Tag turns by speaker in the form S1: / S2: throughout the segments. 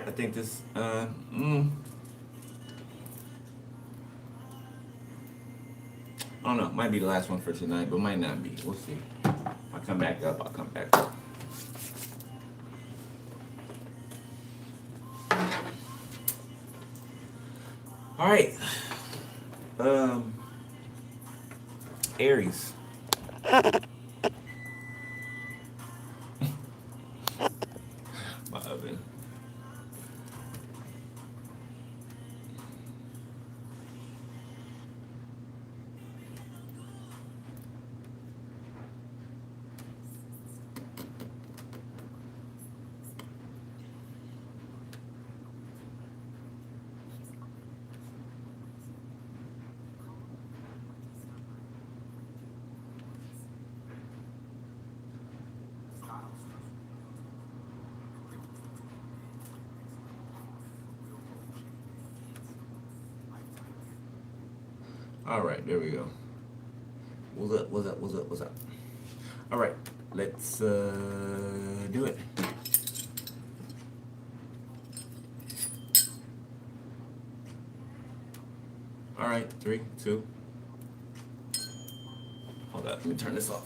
S1: I think this, I don't know, might be the last one for tonight, but might not be. We'll see. I'll come back up. I'll come back up. All right. Um, Aries. My oven. All right, there we go. What's up? What's up? What's up? What's up? All right, let's do it. All right, 3, 2. Hold up, let me turn this off.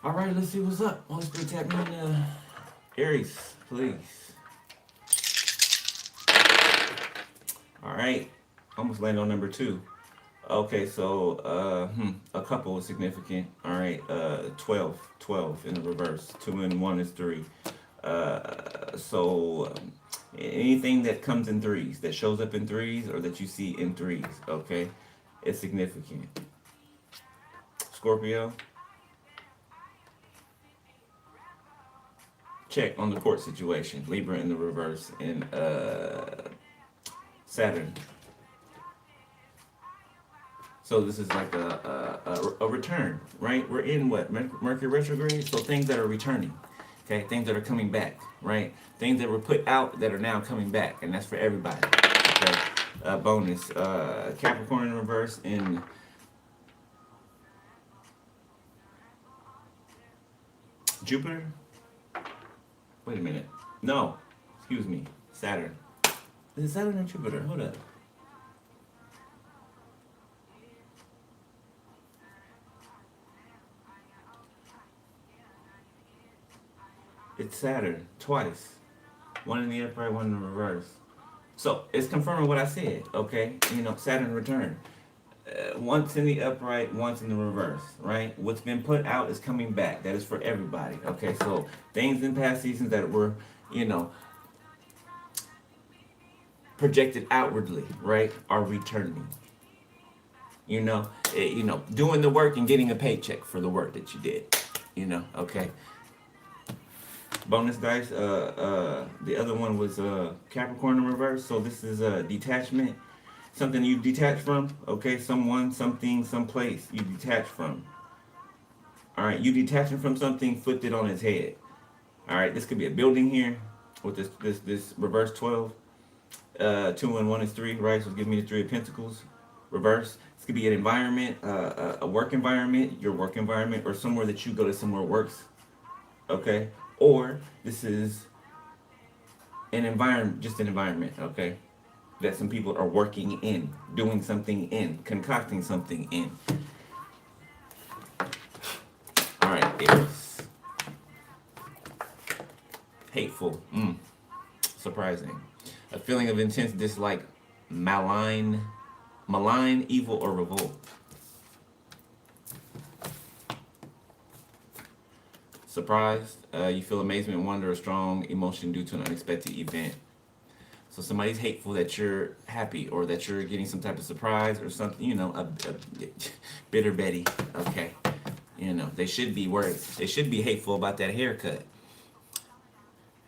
S1: All right, let's see what's up. Holy Spirit, tap me in. Aries, please. All right, almost landed on number 2. Okay, so a couple is significant. All right, 12, 12 in the reverse. 2 and 1 is 3. So anything that comes in threes, that shows up in threes, or that you see in threes, okay, it's significant. Scorpio, check on the court situation. Libra in the reverse, and Saturn. So this is like a return, right? We're in what? Mercury retrograde? So things that are returning, okay? Things that are coming back, right? Things that were put out that are now coming back, and that's for everybody, okay? Bonus, Capricorn in reverse in Jupiter. Wait a minute. No, excuse me, Saturn. Is it Saturn or Jupiter? Hold up. It's Saturn twice. One in the upright, one in the reverse. So it's confirming what I said, okay? You know, Saturn return. Once in the upright, once in the reverse, right? What's been put out is coming back. That is for everybody, okay? So things in past seasons that were, you know, projected outwardly, right, are returning. You know, doing the work and getting a paycheck for the work that you did. You know, okay. Bonus dice. The other one was Capricorn in reverse. So this is detachment, something you detach from. Okay, someone, something, someplace you detach from. All right, you detaching from something, flipped it on its head. All right, this could be a building here with this reverse 12. 2 and 1 is 3, right? So give me the 3 of Pentacles. Reverse. This could be an environment, a work environment, your work environment, or somewhere that you go to somewhere works. Okay, or this is an environment, just an environment. Okay, that some people are working in, doing something in, concocting something in. All right, Aries. Hateful. Surprising. A feeling of intense dislike, malign, evil, or revolt. Surprised. You feel amazement, wonder, a strong emotion due to an unexpected event. So somebody's hateful that you're happy, or that you're getting some type of surprise or something. You know, a bitter Betty. Okay. You know, they should be worried. They should be hateful about that haircut,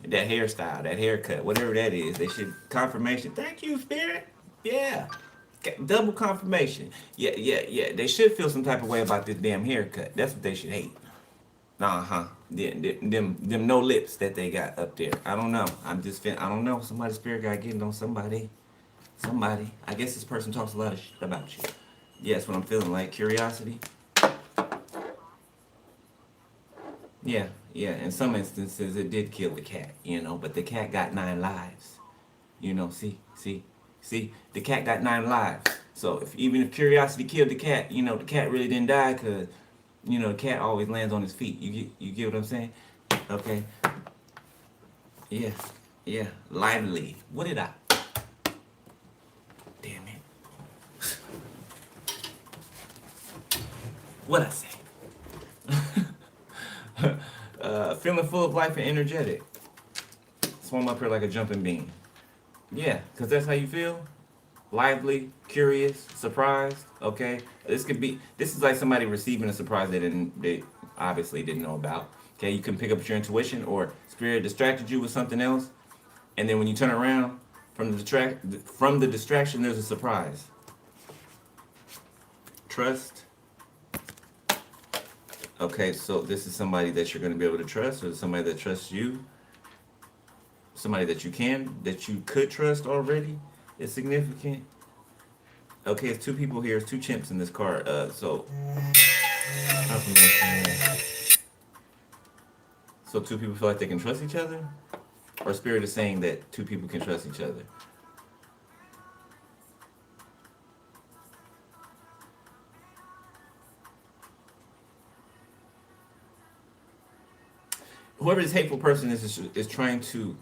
S1: that hairstyle, that haircut, whatever that is. They should confirmation. Thank you, spirit. Yeah. Double confirmation. Yeah, yeah, yeah. They should feel some type of way about this damn haircut. That's what they should hate. Uh-huh. Them no lips that they got up there. I don't know. I don't know. Somebody's spirit got getting on somebody. Somebody. I guess this person talks a lot of shit about you. Yeah, that's what I'm feeling like. Curiosity. Yeah, yeah. In some instances, it did kill the cat, you know, but the cat got 9 lives. You know, see. The cat got 9 lives. So even if curiosity killed the cat, you know, the cat really didn't die because, you know, the cat always lands on his feet. You get what I'm saying? Okay. Yeah, yeah. Lively. What did I? Damn it. What I say? Feeling full of life and energetic. Swim up here like a jumping bean. Yeah, because that's how you feel. Lively, curious, surprised. Okay, this is like somebody receiving a surprise they obviously didn't know about. Okay, you can pick up your intuition, or spirit distracted you with something else, and then when you turn around from the distraction, there's a surprise. Trust. Okay, so this is somebody that you're going to be able to trust, or somebody that trusts you, somebody that you could trust already. Is significant. Okay, it's 2 people here. It's 2 chimps in this card. So 2 people feel like they can trust each other, or spirit is saying that 2 people can trust each other. Whoever this hateful person is trying to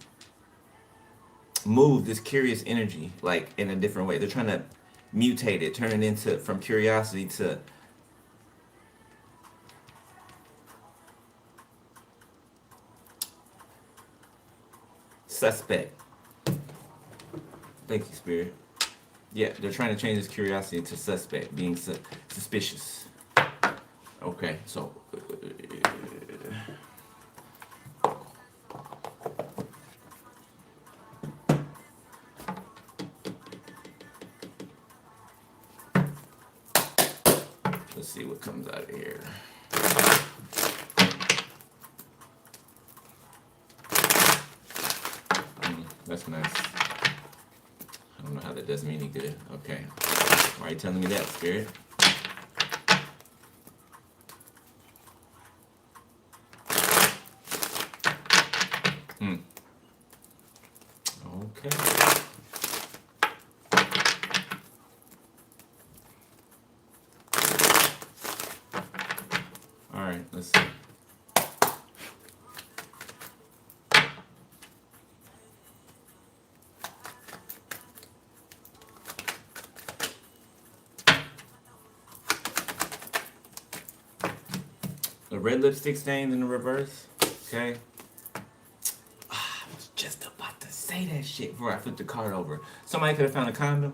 S1: move this curious energy like in a different way. They're trying to mutate it, turn it into from curiosity to suspect. Thank you, spirit. Yeah, they're trying to change this curiosity to suspect, being suspicious. Okay, so let's see what comes out of here. That's nice. I don't know how that does me any good. Okay. Why are you telling me that, spirit? Okay. All right, let's see. The red lipstick stains in the reverse. Okay. I was just about to say that shit before I flipped the card over. Somebody could have found a condom.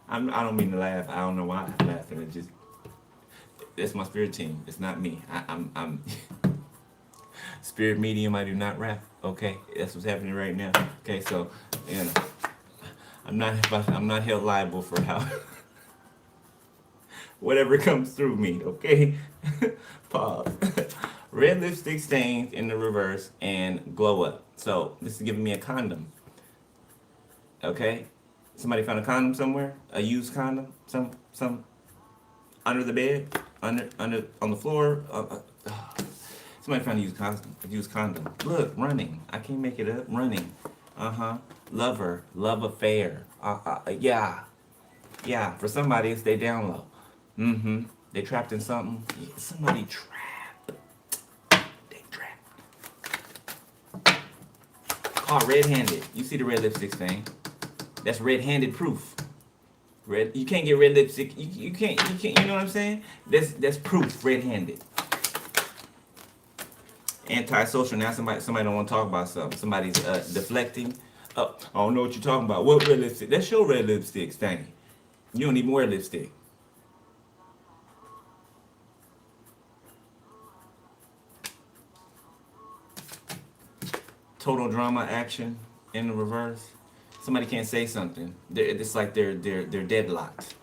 S1: I don't mean to laugh. I don't know why I'm laughing. It just, it's my spirit team. It's not me. I'm spirit medium. I do not rap. Okay, that's what's happening right now. Okay, so you know, I'm not held liable for how whatever comes through me. Okay, pause. Red lipstick stains in the reverse and glow up. So this is giving me a condom. Okay, somebody found a condom somewhere, a used condom, some under the bed, under on the floor. Somebody found a used condom. Look, running. I can't make it up. Running. Lover, love affair. Yeah. For somebody, it's they down low. They trapped in something. Yeah, somebody trapped. They trapped. Caught red-handed. You see the red lipstick stain? That's red-handed proof. You can't get red lipstick. You can't. You know what I'm saying? That's proof. Red-handed. Antisocial. Now somebody don't want to talk about something. Somebody's deflecting. Oh, I don't know what you're talking about. What red lipstick? That's your red lipstick, Stanky. You don't even wear lipstick. Total drama action in the reverse. Somebody can't say something. It's like they're deadlocked.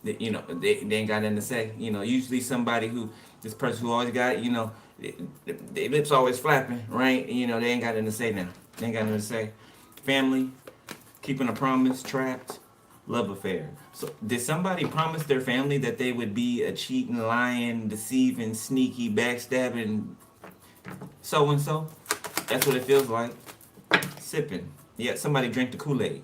S1: They ain't got nothing to say. Usually somebody this person who always got, their lips always flapping, right? They ain't got nothing to say now. They ain't got nothing to say. Family, keeping a promise, trapped, love affair. So did somebody promise their family that they would be a cheating, lying, deceiving, sneaky, backstabbing, so and so? That's what it feels like. Sipping. Yeah, somebody drank the Kool-Aid.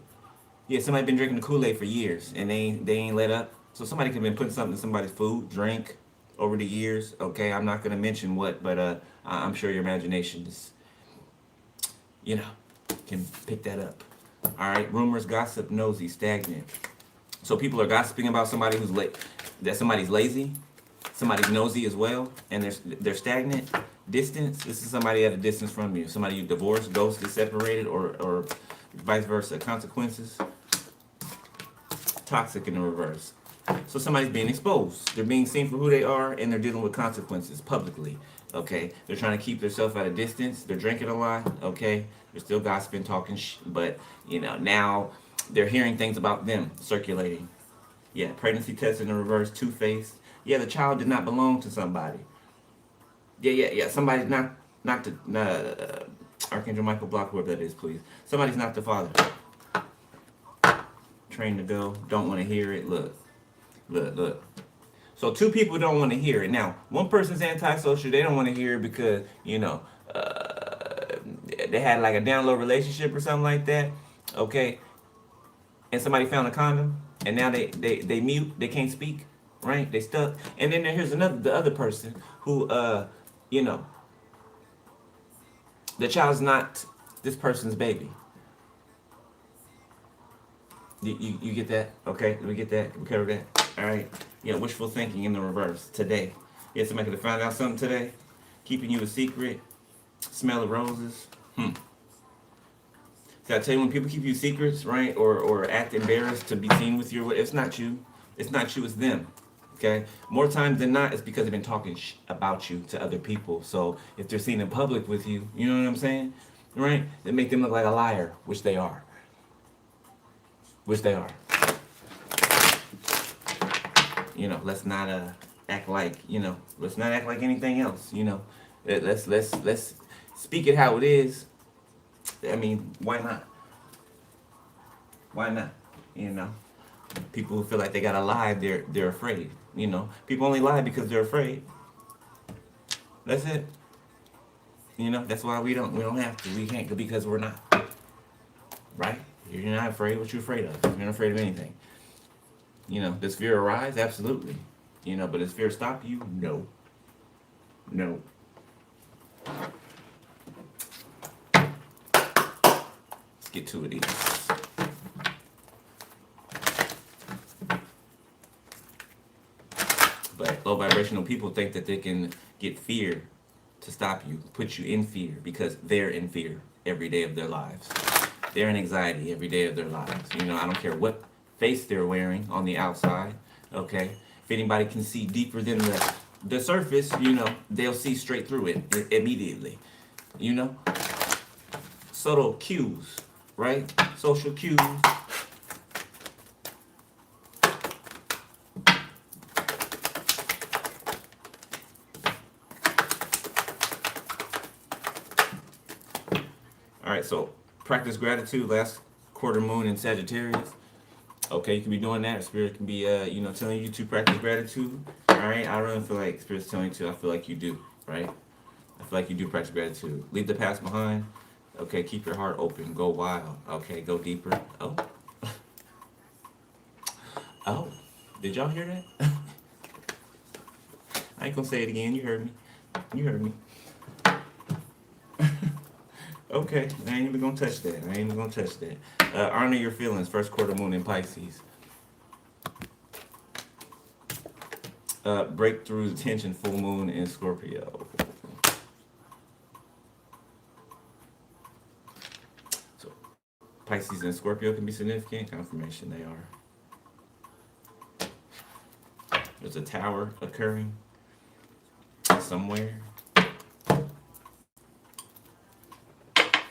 S1: Yeah, somebody been drinking the Kool-Aid for years and they ain't let up. So somebody could have been putting something in somebody's food, drink over the years. Okay, I'm not gonna mention what, but I'm sure your imagination is, you know, can pick that up. All right, rumors, gossip, nosy, stagnant. So people are gossiping about somebody who's late. That somebody's lazy, somebody's nosy as well, and they're stagnant. Distance. This is somebody at a distance from you. Somebody you divorced, ghosted, separated, or vice versa. Consequences. Toxic in the reverse. So somebody's being exposed. They're being seen for who they are, and they're dealing with consequences publicly. Okay, they're trying to keep themselves at a distance. They're drinking a lot. Okay, they're still gossiping, talking, but now they're hearing things about them circulating. Yeah, pregnancy test in the reverse, two-faced. Yeah, the child did not belong to somebody. Yeah. Somebody's not the Archangel Michael block whoever that is, please. Somebody's not the father. Trained to go, don't want to hear it. Look. So two people don't want to hear it. Now, one person's antisocial. They don't want to hear it because they had like a down low relationship or something like that. Okay, and somebody found a condom, and now they mute. They can't speak. Right? They stuck. And then here's the other person who the child's not this person's baby. You get that? Okay, we get that. We cover that. All right. Yeah, wishful thinking in the reverse today. Yeah, somebody could have found out something today, keeping you a secret. Smell of roses. See, I tell you, when people keep you secrets, right, or act embarrassed to be seen with you, it's not you. It's not you. It's them. Okay. More times than not, it's because they've been talking about you to other people. So if they're seen in public with you, you know what I'm saying, right? They make them look like a liar, which they are. Let's not act like let's not act like anything else. Let's speak it how it is. I mean, why not? Why not? People who feel like they gotta lie, they're afraid. People only lie because they're afraid. That's it. That's why we don't have to. We can't because we're not. Right? You're not afraid. What you afraid of? You're not afraid of anything. Does fear arise? Absolutely. But does fear stop you? No. Let's get to it. But low vibrational people think that they can get fear to stop you, put you in fear, because they're in fear every day of their lives. They're in anxiety every day of their lives. I don't care what face they're wearing on the outside. Okay, if anybody can see deeper than the surface, they'll see straight through it immediately. Subtle cues, right? Social cues. All right, so practice gratitude. Last quarter moon in Sagittarius. Okay, you can be doing that. Spirit can be, telling you to practice gratitude. All right, I really feel like Spirit's telling you to. I feel like you do, right? I feel like you do practice gratitude. Leave the past behind. Okay, keep your heart open. Go wild. Okay, go deeper. Oh. Oh, did y'all hear that? I ain't gonna say it again. You heard me. Okay, I ain't even gonna touch that. Honor your feelings. First quarter moon in Pisces. Break through the tension. Full moon in Scorpio. Pisces and Scorpio can be significant. Confirmation they are. There's a tower occurring somewhere. I'm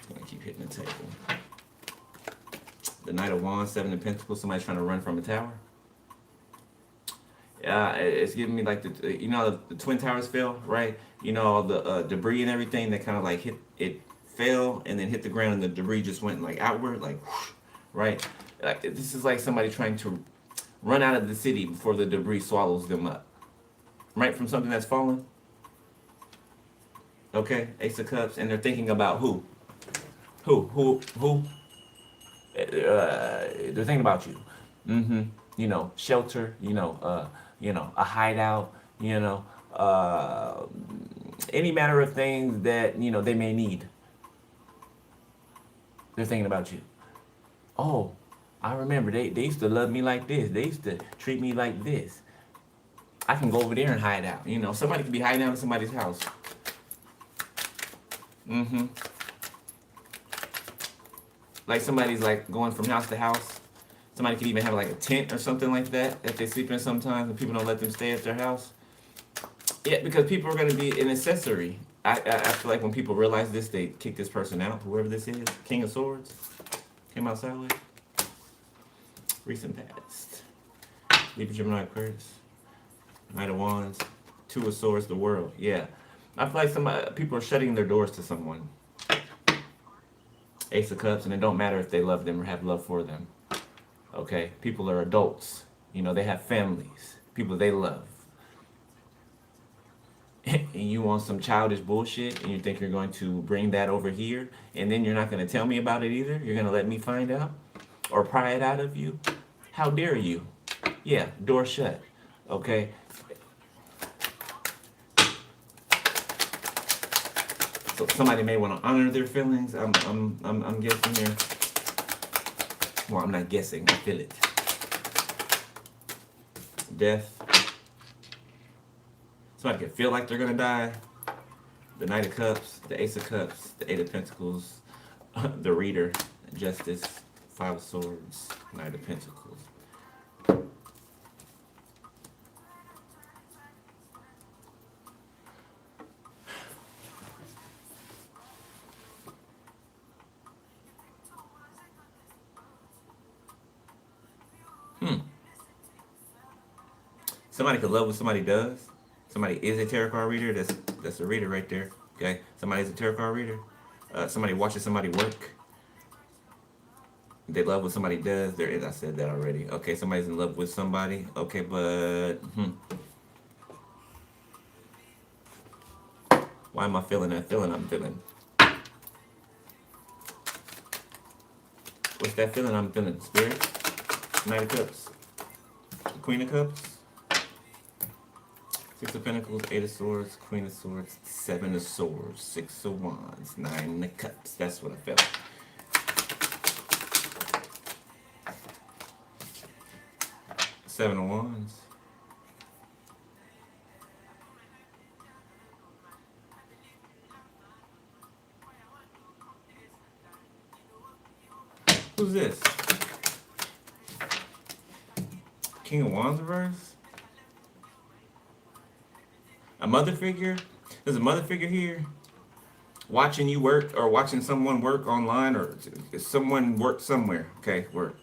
S1: gonna keep hitting the table. The Knight of Wands, Seven of Pentacles. Somebody's trying to run from a tower. It's giving me like the Twin Towers fell, right? All the debris and everything that kind of like hit it, fell and then hit the ground, and the debris just went like outward, like whoosh, right? This is like somebody trying to run out of the city before the debris swallows them up, right? From something that's fallen. Okay, Ace of Cups, and they're thinking about who? They're thinking about you. Shelter. A hideout. Any matter of things that they may need. They're thinking about you. Oh, I remember they used to love me like this. They used to treat me like this. I can go over there and hide out. Somebody could be hiding out in somebody's house. Like somebody's like going from house to house. Somebody could even have like a tent or something like that they sleep in sometimes, and people don't let them stay at their house. Yeah, because people are going to be an accessory. I feel like when people realize this, they kick this person out, whoever this is. King of Swords. Came out sideways. Recent past. Libra, Gemini, Aquarius. Knight of Wands. Two of Swords, the World. Yeah. I feel like people are shutting their doors to someone. Ace of Cups, and it don't matter if they love them or have love for them. Okay? People are adults. They have families. People they love. And you want some childish bullshit, and you think you're going to bring that over here, and then you're not going to tell me about it either? You're going to let me find out? Or pry it out of you? How dare you? Yeah, door shut. Okay? So somebody may want to honor their feelings. I'm guessing here. Well, I'm not guessing. I feel it. Death. Somebody can feel like they're gonna die. The Knight of Cups, the Ace of Cups, the Eight of Pentacles, the Reader, Justice, Five of Swords, Knight of Pentacles. Somebody could love what somebody does. Somebody is a tarot card reader. That's a reader right there. Okay. Somebody's a tarot card reader. Somebody watches somebody work. They love what somebody does. I said that already. Okay. Somebody's in love with somebody. Okay, but why am I feeling that feeling I'm feeling? What's that feeling I'm feeling? Spirit? Knight of Cups. Queen of Cups. Six of Pentacles, Eight of Swords, Queen of Swords, Seven of Swords, Six of Wands, Nine of Cups. That's what I felt. Seven of Wands. Who's this? King of Wands reverse? A mother figure? There's a mother figure here watching you work, or watching someone work online, or someone work somewhere. Okay, work.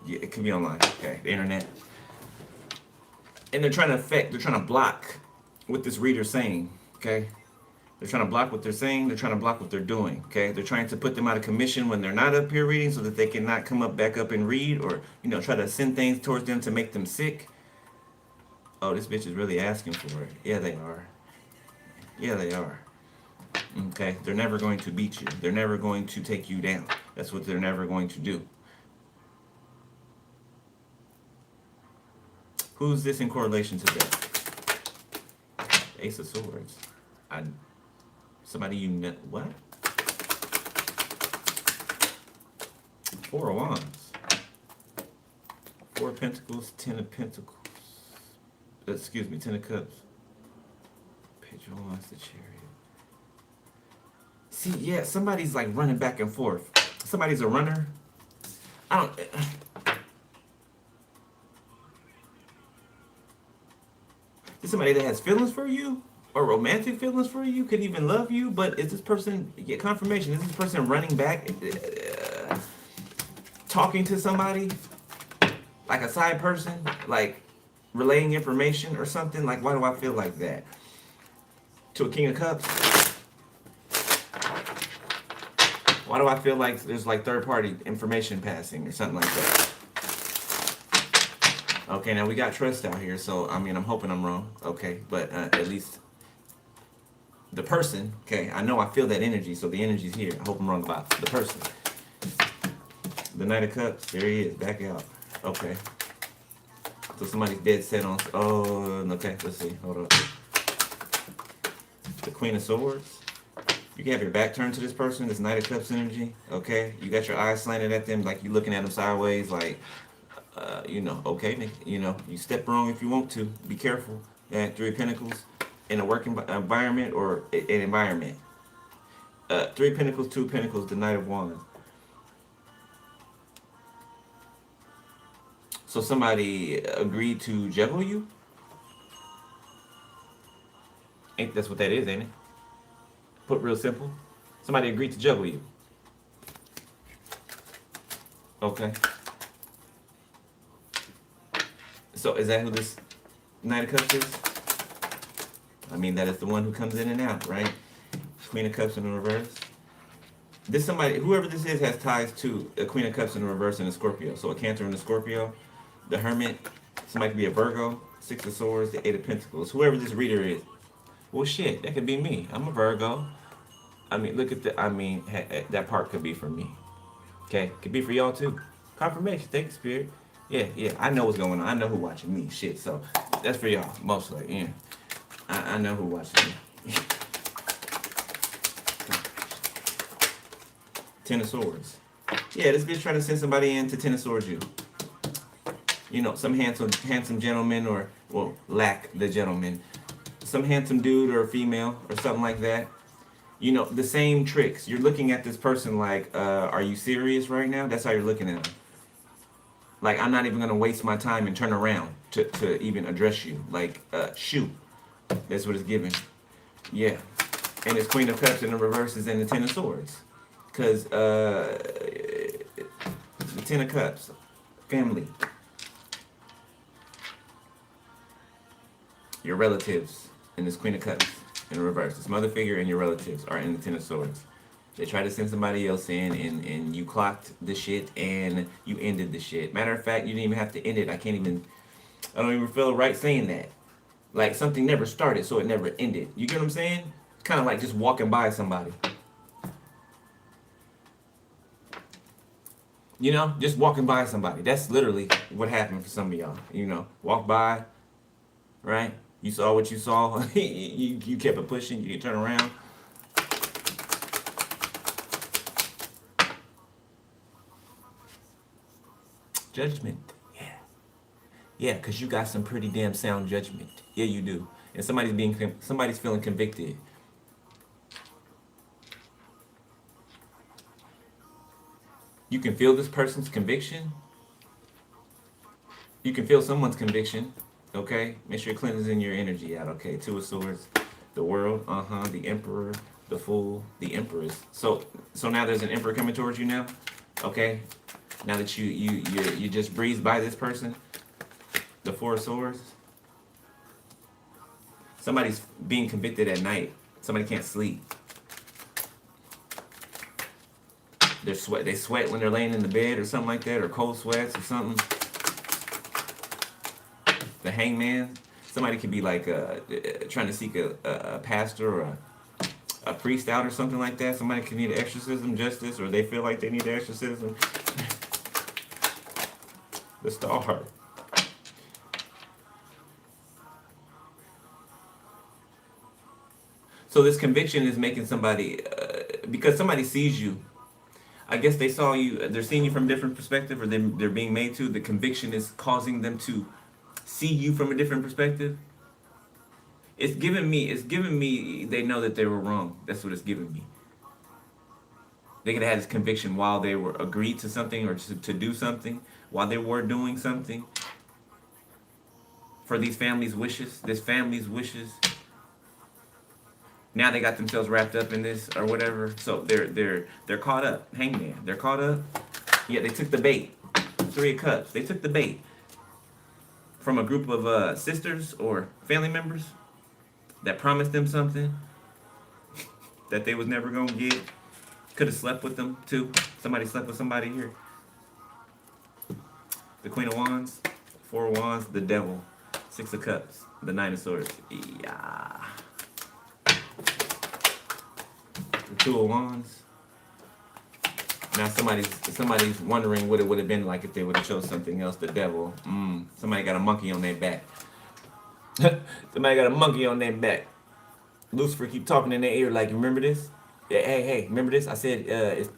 S1: Yeah, it could be online. Okay, the internet. And they're trying to block what this reader's saying. Okay, they're trying to block what they're saying. They're trying to block what they're doing. Okay, they're trying to put them out of commission when they're not up here reading, so that they cannot come back up and read, or try to send things towards them to make them sick. Oh, this bitch is really asking for it. Yeah, they are. Yeah, they are. Okay, they're never going to beat you. They're never going to take you down. That's what they're never going to do. Who's this in correlation to that? Ace of Swords. Somebody you know. What? Four of Wands. Four of Pentacles, Ten of Pentacles. Excuse me, Ten of Cups. Page of Wands, the Chariot. See, yeah, somebody's like running back and forth. Somebody's a runner. I don't. Is somebody that has feelings for you or romantic feelings for you, could even love you, but is this person get confirmation? Is this person running back, talking to somebody like a side person, like relaying information or something? Like, why do I feel like that? To a King of Cups, why do I feel like there's like third party information passing or something like that? Okay, now we got trust out here, so I mean, I'm hoping I'm wrong. Okay, but at least the person, okay, I know I feel that energy, so the energy's here. I hope I'm wrong about the person. The Knight of Cups, there he is, back out. Okay. So somebody's dead set on, oh, okay, let's see, hold up. The Queen of Swords. You can have your back turned to this person, this Knight of Cups energy, okay? You got your eyes slanted at them, like you looking at them sideways, like, you know, okay, you know, you step wrong if you want to. Be careful. Three of Pentacles in a working environment or an environment. Three of Pentacles, two of Pentacles, the Knight of Wands. So somebody agreed to juggle you? Ain't that's what that is, ain't it? Put real simple. Somebody agreed to juggle you. Okay. So is that who this Knight of Cups is? I mean, that is the one who comes in and out, right? Queen of Cups in the reverse. This somebody, whoever this is, has ties to a Queen of Cups in the reverse and a Scorpio. So a Cancer and a Scorpio. The Hermit. Somebody could be a Virgo. Six of Swords, the Eight of Pentacles. Whoever this reader is. Well, shit, that could be me. I'm a Virgo. I mean, look at the, I mean, that part could be for me. Okay? Could be for y'all too. Confirmation. Thank you, Spirit. Yeah, I know what's going on. I know who watching me. Shit, so that's for y'all, mostly. Yeah, I know who watching me. Ten of Swords. Yeah, this bitch trying to send somebody in to Ten of Swords you. You know, some handsome gentleman or, well, lack the gentleman. Some handsome dude or female or something like that. You know, the same tricks. You're looking at this person like, are you serious right now? That's how you're looking at them. Like, I'm not even going to waste my time and turn around to even address you. Like, shoot. That's what it's giving. Yeah. And it's Queen of Cups in the reverse is in the Ten of Swords. Because the Ten of Cups, family. Your relatives in this Queen of Cups in the reverse. This mother figure and your relatives are in the Ten of Swords. They tried to send somebody else in, and you clocked the shit, and you ended the shit. Matter of fact, you didn't even have to end it. I don't even feel right saying that. Like, something never started, so it never ended. You get what I'm saying? It's kind of like just walking by somebody. You know, just walking by somebody. That's literally what happened for some of y'all. You know, walk by, right? You saw what you saw. you kept it pushing. You turn around. Judgment. Yeah, because you got some pretty damn sound judgment. Yeah, you do. And somebody's feeling convicted. You can feel this person's conviction. You can feel someone's conviction. Okay? Make sure you're cleansing your energy out. Okay? Two of Swords. The World. The Emperor. The Fool. The Empress. So now there's an Emperor coming towards you now. Okay? Now that you just breezed by this person. The Four of Swords. Somebody's being convicted at night. Somebody can't sleep. They sweat when they're laying in the bed or something like that, or cold sweats or something. The Hangman. Somebody could be like trying to seek a pastor or a priest out or something like that. Somebody could need an exorcism, justice, or they feel like they need an exorcism. The Star. So this conviction is making somebody, because somebody sees you. I guess they saw you, they're seeing you from a different perspective, or they're being made to. The conviction is causing them to see you from a different perspective. It's giving me, they know that they were wrong. That's what it's giving me. They could have had this conviction while they were agreed to something or to do something, while they were doing something for these families' wishes, this family's wishes. Now they got themselves wrapped up in this or whatever. So they're caught up. Hangman. They're caught up. Yeah, they took the bait. Three of Cups. They took the bait from a group of sisters or family members that promised them something that they was never gonna get. Could have slept with them too. Somebody slept with somebody here. The Queen of Wands, Four of Wands, the Devil, Six of Cups, the Nine of Swords. Yeah. The Two of Wands. Now somebody's wondering what it would have been like if they would have chose something else. The Devil. Somebody got a monkey on their back. Somebody got a monkey on their back. Lucifer keep talking in their ear like, remember this? Hey, remember this? I said, it's,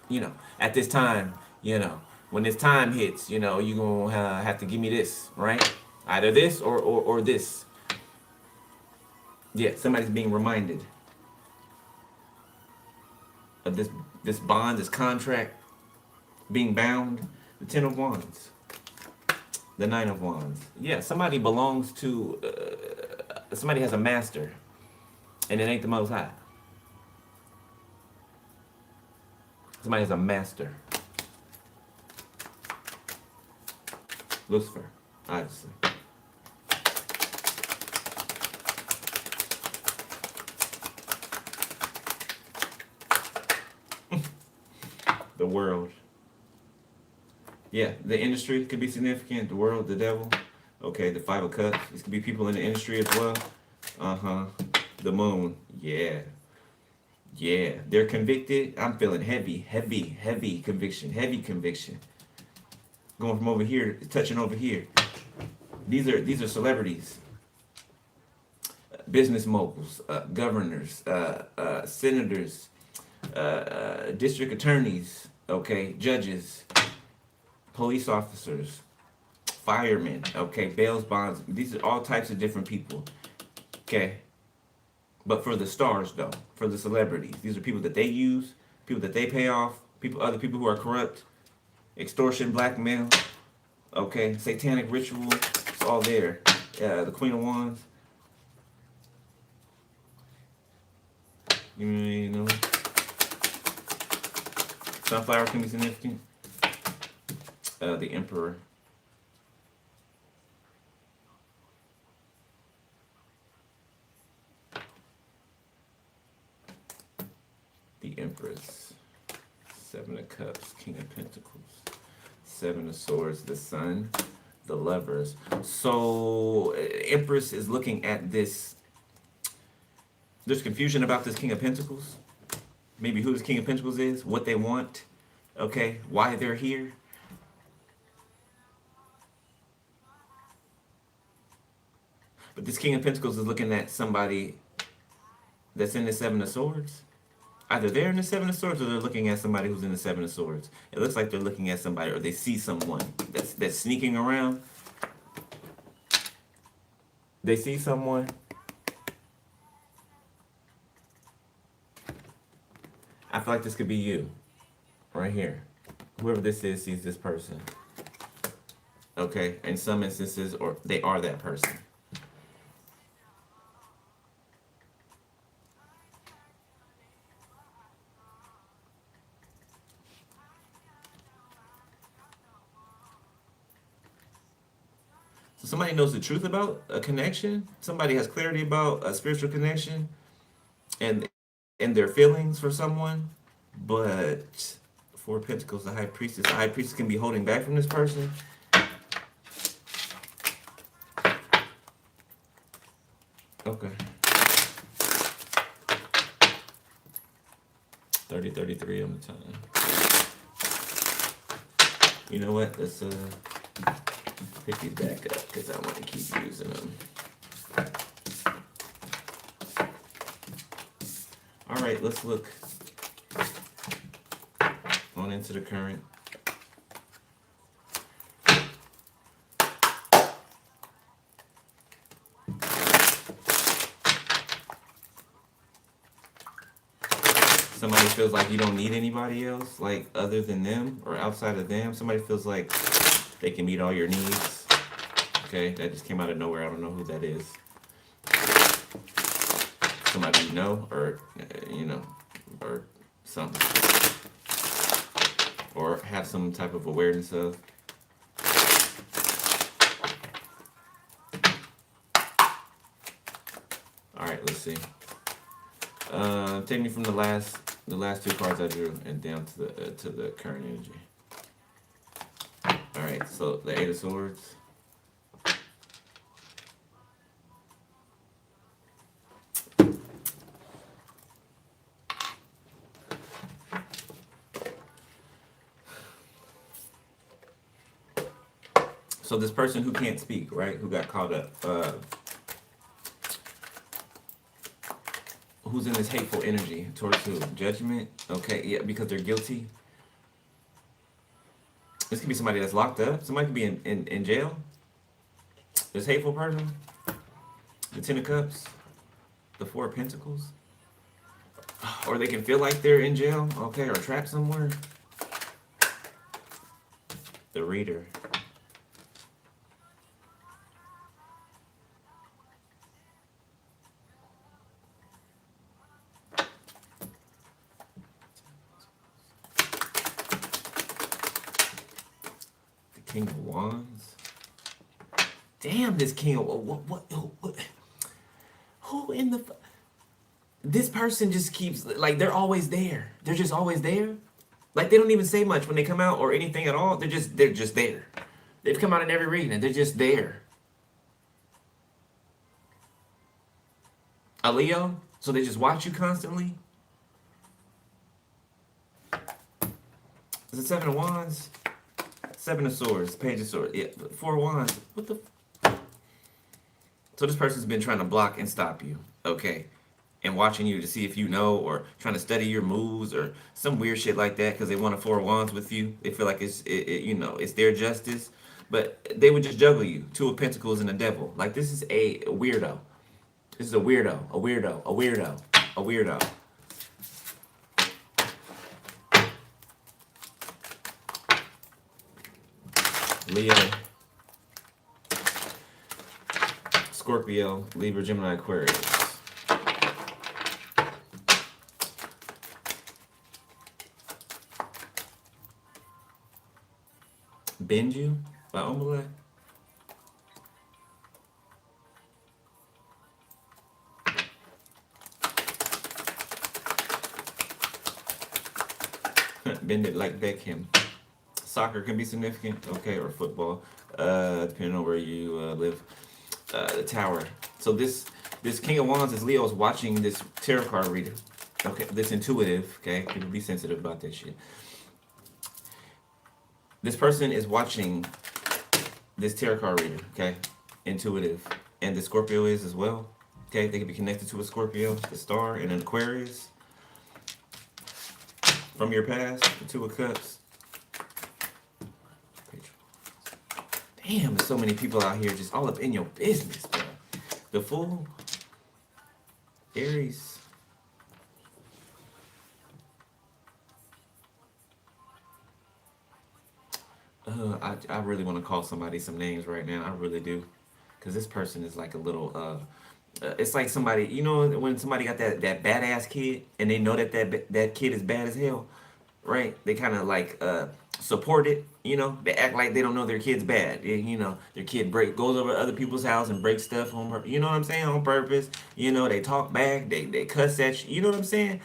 S1: at this time, when this time hits, you're going to have to give me this, right? Either this or this. Yeah, somebody's being reminded of this bond, this contract, being bound. The Ten of Wands. The Nine of Wands. Yeah, somebody belongs to, somebody has a master, and it ain't the Most High. Somebody has a master. Lucifer, obviously. The world. Yeah, the industry could be significant. The world, the devil. Okay, the Five of Cups. This could be people in the industry as well. The moon. Yeah. Yeah, they're convicted. I'm feeling heavy conviction. Heavy conviction. Going from over here, touching over here. These are celebrities, business moguls, governors, senators, district attorneys. Okay, judges, police officers, firemen. Okay, bails, bonds. These are all types of different people. Okay. But for the stars, though, for the celebrities, these are people that they use, people that they pay off, other people who are corrupt, extortion, blackmail, okay, satanic ritual, it's all there. The Queen of Wands, sunflower can be significant. The Emperor. The Empress, Seven of Cups, King of Pentacles, Seven of Swords, the Sun, the Lovers. So, Empress is looking at this. There's confusion about this King of Pentacles. Maybe who this King of Pentacles is, what they want, okay, why they're here. But this King of Pentacles is looking at somebody that's in the Seven of Swords. Either they're in the Seven of Swords or they're looking at somebody who's in the Seven of Swords. It looks like they're looking at somebody or they see someone that's sneaking around. They see someone. I feel like this could be you. Right here. Whoever this is sees this person. Okay? In some instances, or they are that person. So somebody knows the truth about a connection. Somebody has clarity about a spiritual connection and their feelings for someone. But Four of Pentacles, the High Priestess. The High Priestess can be holding back from this person. Okay. 30-33 on the time. You know what? Let's pick these back up because I want to keep using them. All right, let's look on into the current. Somebody feels like you don't need anybody else, like other than them or outside of them. Somebody feels like they can meet all your needs. Okay, that just came out of nowhere. I don't know who that is. Somebody you know, or or something, or have some type of awareness of. All right, let's see. Take me from the last two cards I drew and down to the current energy. All right, so the Eight of Swords. So this person who can't speak, right? Who got caught up. Who's in this hateful energy towards who? Judgment. Okay, yeah, because they're guilty. This could be somebody that's locked up. Somebody could be in jail. This hateful person. The Ten of Cups. The Four of Pentacles. Or they can feel like they're in jail. Okay, or trapped somewhere. The Reader. King of Wands. Damn, this King of what? Who in the? This person just keeps like they're always there. They're just always there. Like they don't even say much when they come out or anything at all. They're just there. They've come out in every reading and they're just there. A Leo, so they just watch you constantly. Is it Seven of Wands? Seven of Swords, Page of Swords, yeah, Four of Wands. What the? So this person's been trying to block and stop you, okay, and watching you to see if you know, or trying to study your moves or some weird shit like that because they want a Four of Wands with you. They feel like it's their justice, but they would just juggle you. Two of Pentacles and the Devil. Like this is a weirdo. This is a weirdo. A weirdo. A weirdo. A weirdo. Leo, Scorpio, Libra, Gemini, Aquarius. Bend You by Omelette. Bend it like Beckham. Soccer can be significant, okay, or football, depending on where you live. The Tower. So this King of Wands is Leo's watching this tarot card reader. Okay, this intuitive. Okay, people be sensitive about that shit. This person is watching this tarot card reader. Okay, intuitive, and the Scorpio is as well. Okay, they can be connected to a Scorpio, the Star, and an Aquarius from your past. The Two of Cups. Damn, there's so many people out here just all up in your business, bro. The Fool. Aries. I really want to call somebody some names right now. I really do. Because this person is like a little, it's like somebody, you know, when somebody got that badass kid and they know that kid is bad as hell, right? They kind of like support it, you know. They act like they don't know their kid's bad. You know, their kid goes over to other people's house and breaks stuff on her. You know what I'm saying? On purpose. You know, they talk back. They cuss at you. You know what I'm saying?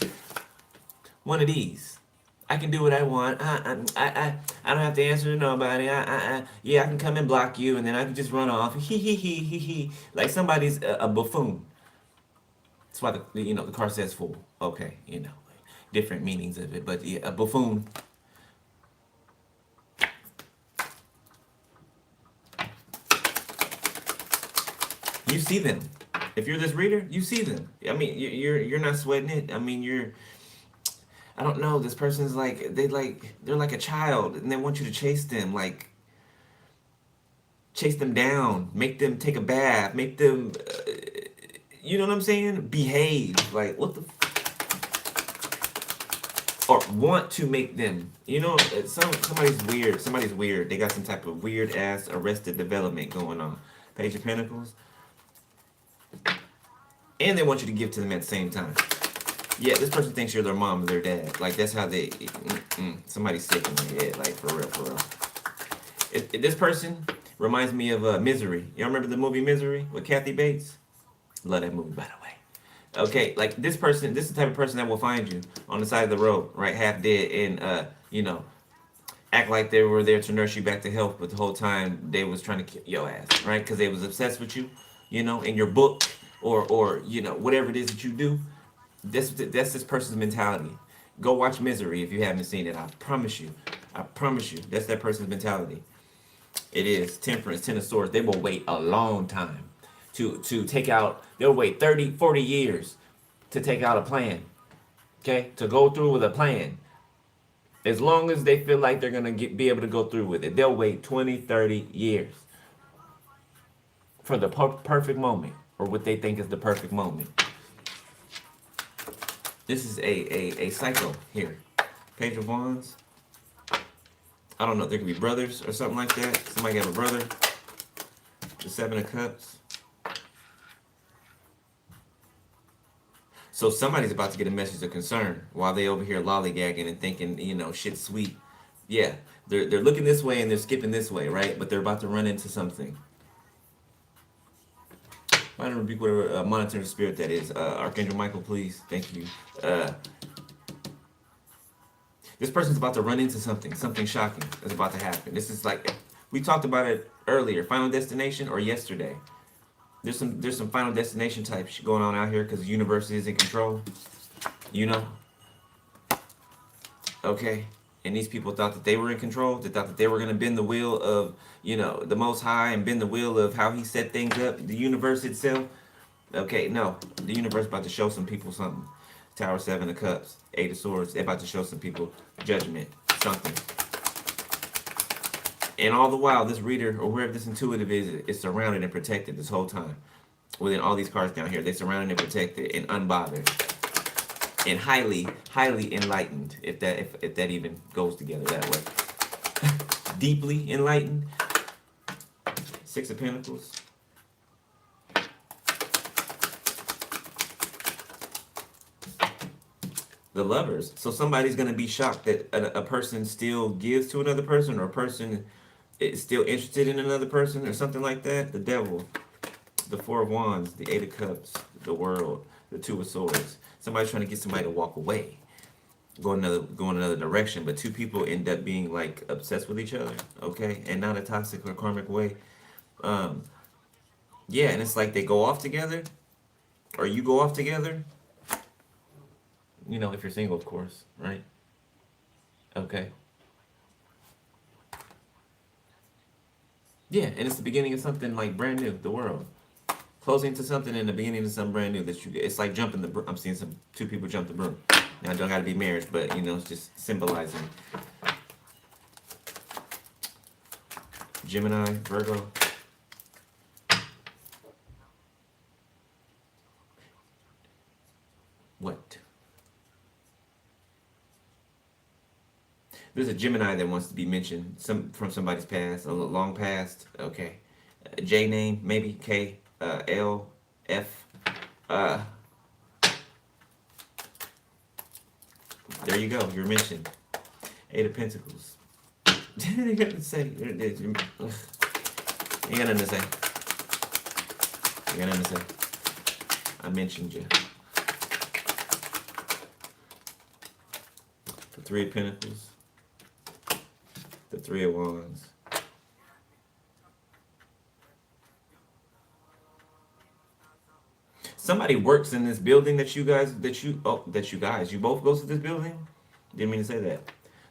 S1: One of these. I can do what I want. I don't have to answer to nobody. Yeah, I can come and block you, and then I can just run off. He. Like somebody's a buffoon. That's why the car says fool. Okay, different meanings of it, but yeah, a buffoon. You see them. If you're this reader, you see them. I mean, you're not sweating it. I mean, I don't know. This person's they're like a child, and they want you to chase them, chase them down, make them take a bath, make them, you know what I'm saying? Behave. Like what the? or want to make them. You know, somebody's weird. Somebody's weird. They got some type of weird ass arrested development going on. Page of Pentacles. And they want you to give to them at the same time. Yeah, this person thinks you're their mom or their dad. Like, that's how they... somebody's sick in the head. Like, for real, for real. This person reminds me of Misery. Y'all remember the movie Misery with Kathy Bates? Love that movie, by the way. Okay, like this person, this is the type of person that will find you on the side of the road, right, half dead, and act like they were there to nurse you back to health, but the whole time they was trying to kill your ass, right? Because they was obsessed with you, in your book or whatever it is that you do. That's this person's mentality. Go watch Misery if you haven't seen it. I promise you, that's that person's mentality. It is Temperance, Ten of Swords. They will wait a long time to take out. They'll wait 30, 40 years to take out a plan. Okay, to go through with a plan. As long as they feel like they're gonna be able to go through with it, they'll wait 20, 30 years for the perfect moment, or what they think is the perfect moment. This is a cycle here. Page of Wands. I don't know. There could be brothers or something like that. Somebody have a brother. The Seven of Cups. So somebody's about to get a message of concern while they over here lollygagging and thinking, shit's sweet. Yeah, they're looking this way and they're skipping this way, right? But they're about to run into something. Find and rebuke whatever monitoring spirit that is. Archangel Michael, please. Thank you. This person's about to run into something. Something shocking is about to happen. This is like, we talked about it earlier. Final Destination or yesterday. There's some Final Destination type shit going on out here because the universe is in control. Okay. And these people thought that they were in control. They thought that they were going to bend the wheel of, the Most High and bend the wheel of how he set things up. The universe itself. Okay, no. The universe about to show some people something. Tower, Seven of Cups, Eight of Swords. They're about to show some people judgment. Something. And all the while, this reader, or whoever this intuitive is surrounded and protected this whole time. Within all these cards down here, they're surrounded and protected and unbothered. And highly, highly enlightened, if that even goes together that way. Deeply enlightened. Six of Pentacles. The Lovers. So somebody's going to be shocked that a person still gives to another person, or a person is still interested in another person, or something like that. The Devil. The Four of Wands. The Eight of Cups. The World. The Two of Swords. Somebody's trying to get somebody to walk away. Go another direction. But two people end up being like obsessed with each other. Okay? And not a toxic or karmic way. Yeah, and it's like they go off together. Or you go off together. If you're single, of course, right? Okay. Yeah, and it's the beginning of something like brand new, the world. Closing to something and the beginning of something brand new it's like jumping the broom. I'm seeing two people jump the broom. Now, it don't got to be marriage, but, it's just symbolizing. Gemini, Virgo. What? There's a Gemini that wants to be mentioned, from somebody's past, a long past. Okay, J name maybe K, L, F. There you go. You're mentioned. Eight of Pentacles. You got to say. You got nothing to say. You got nothing to say. I mentioned you. The Three of Pentacles. The Three of Wands. Somebody works in this building you both go to this building? Didn't mean to say that.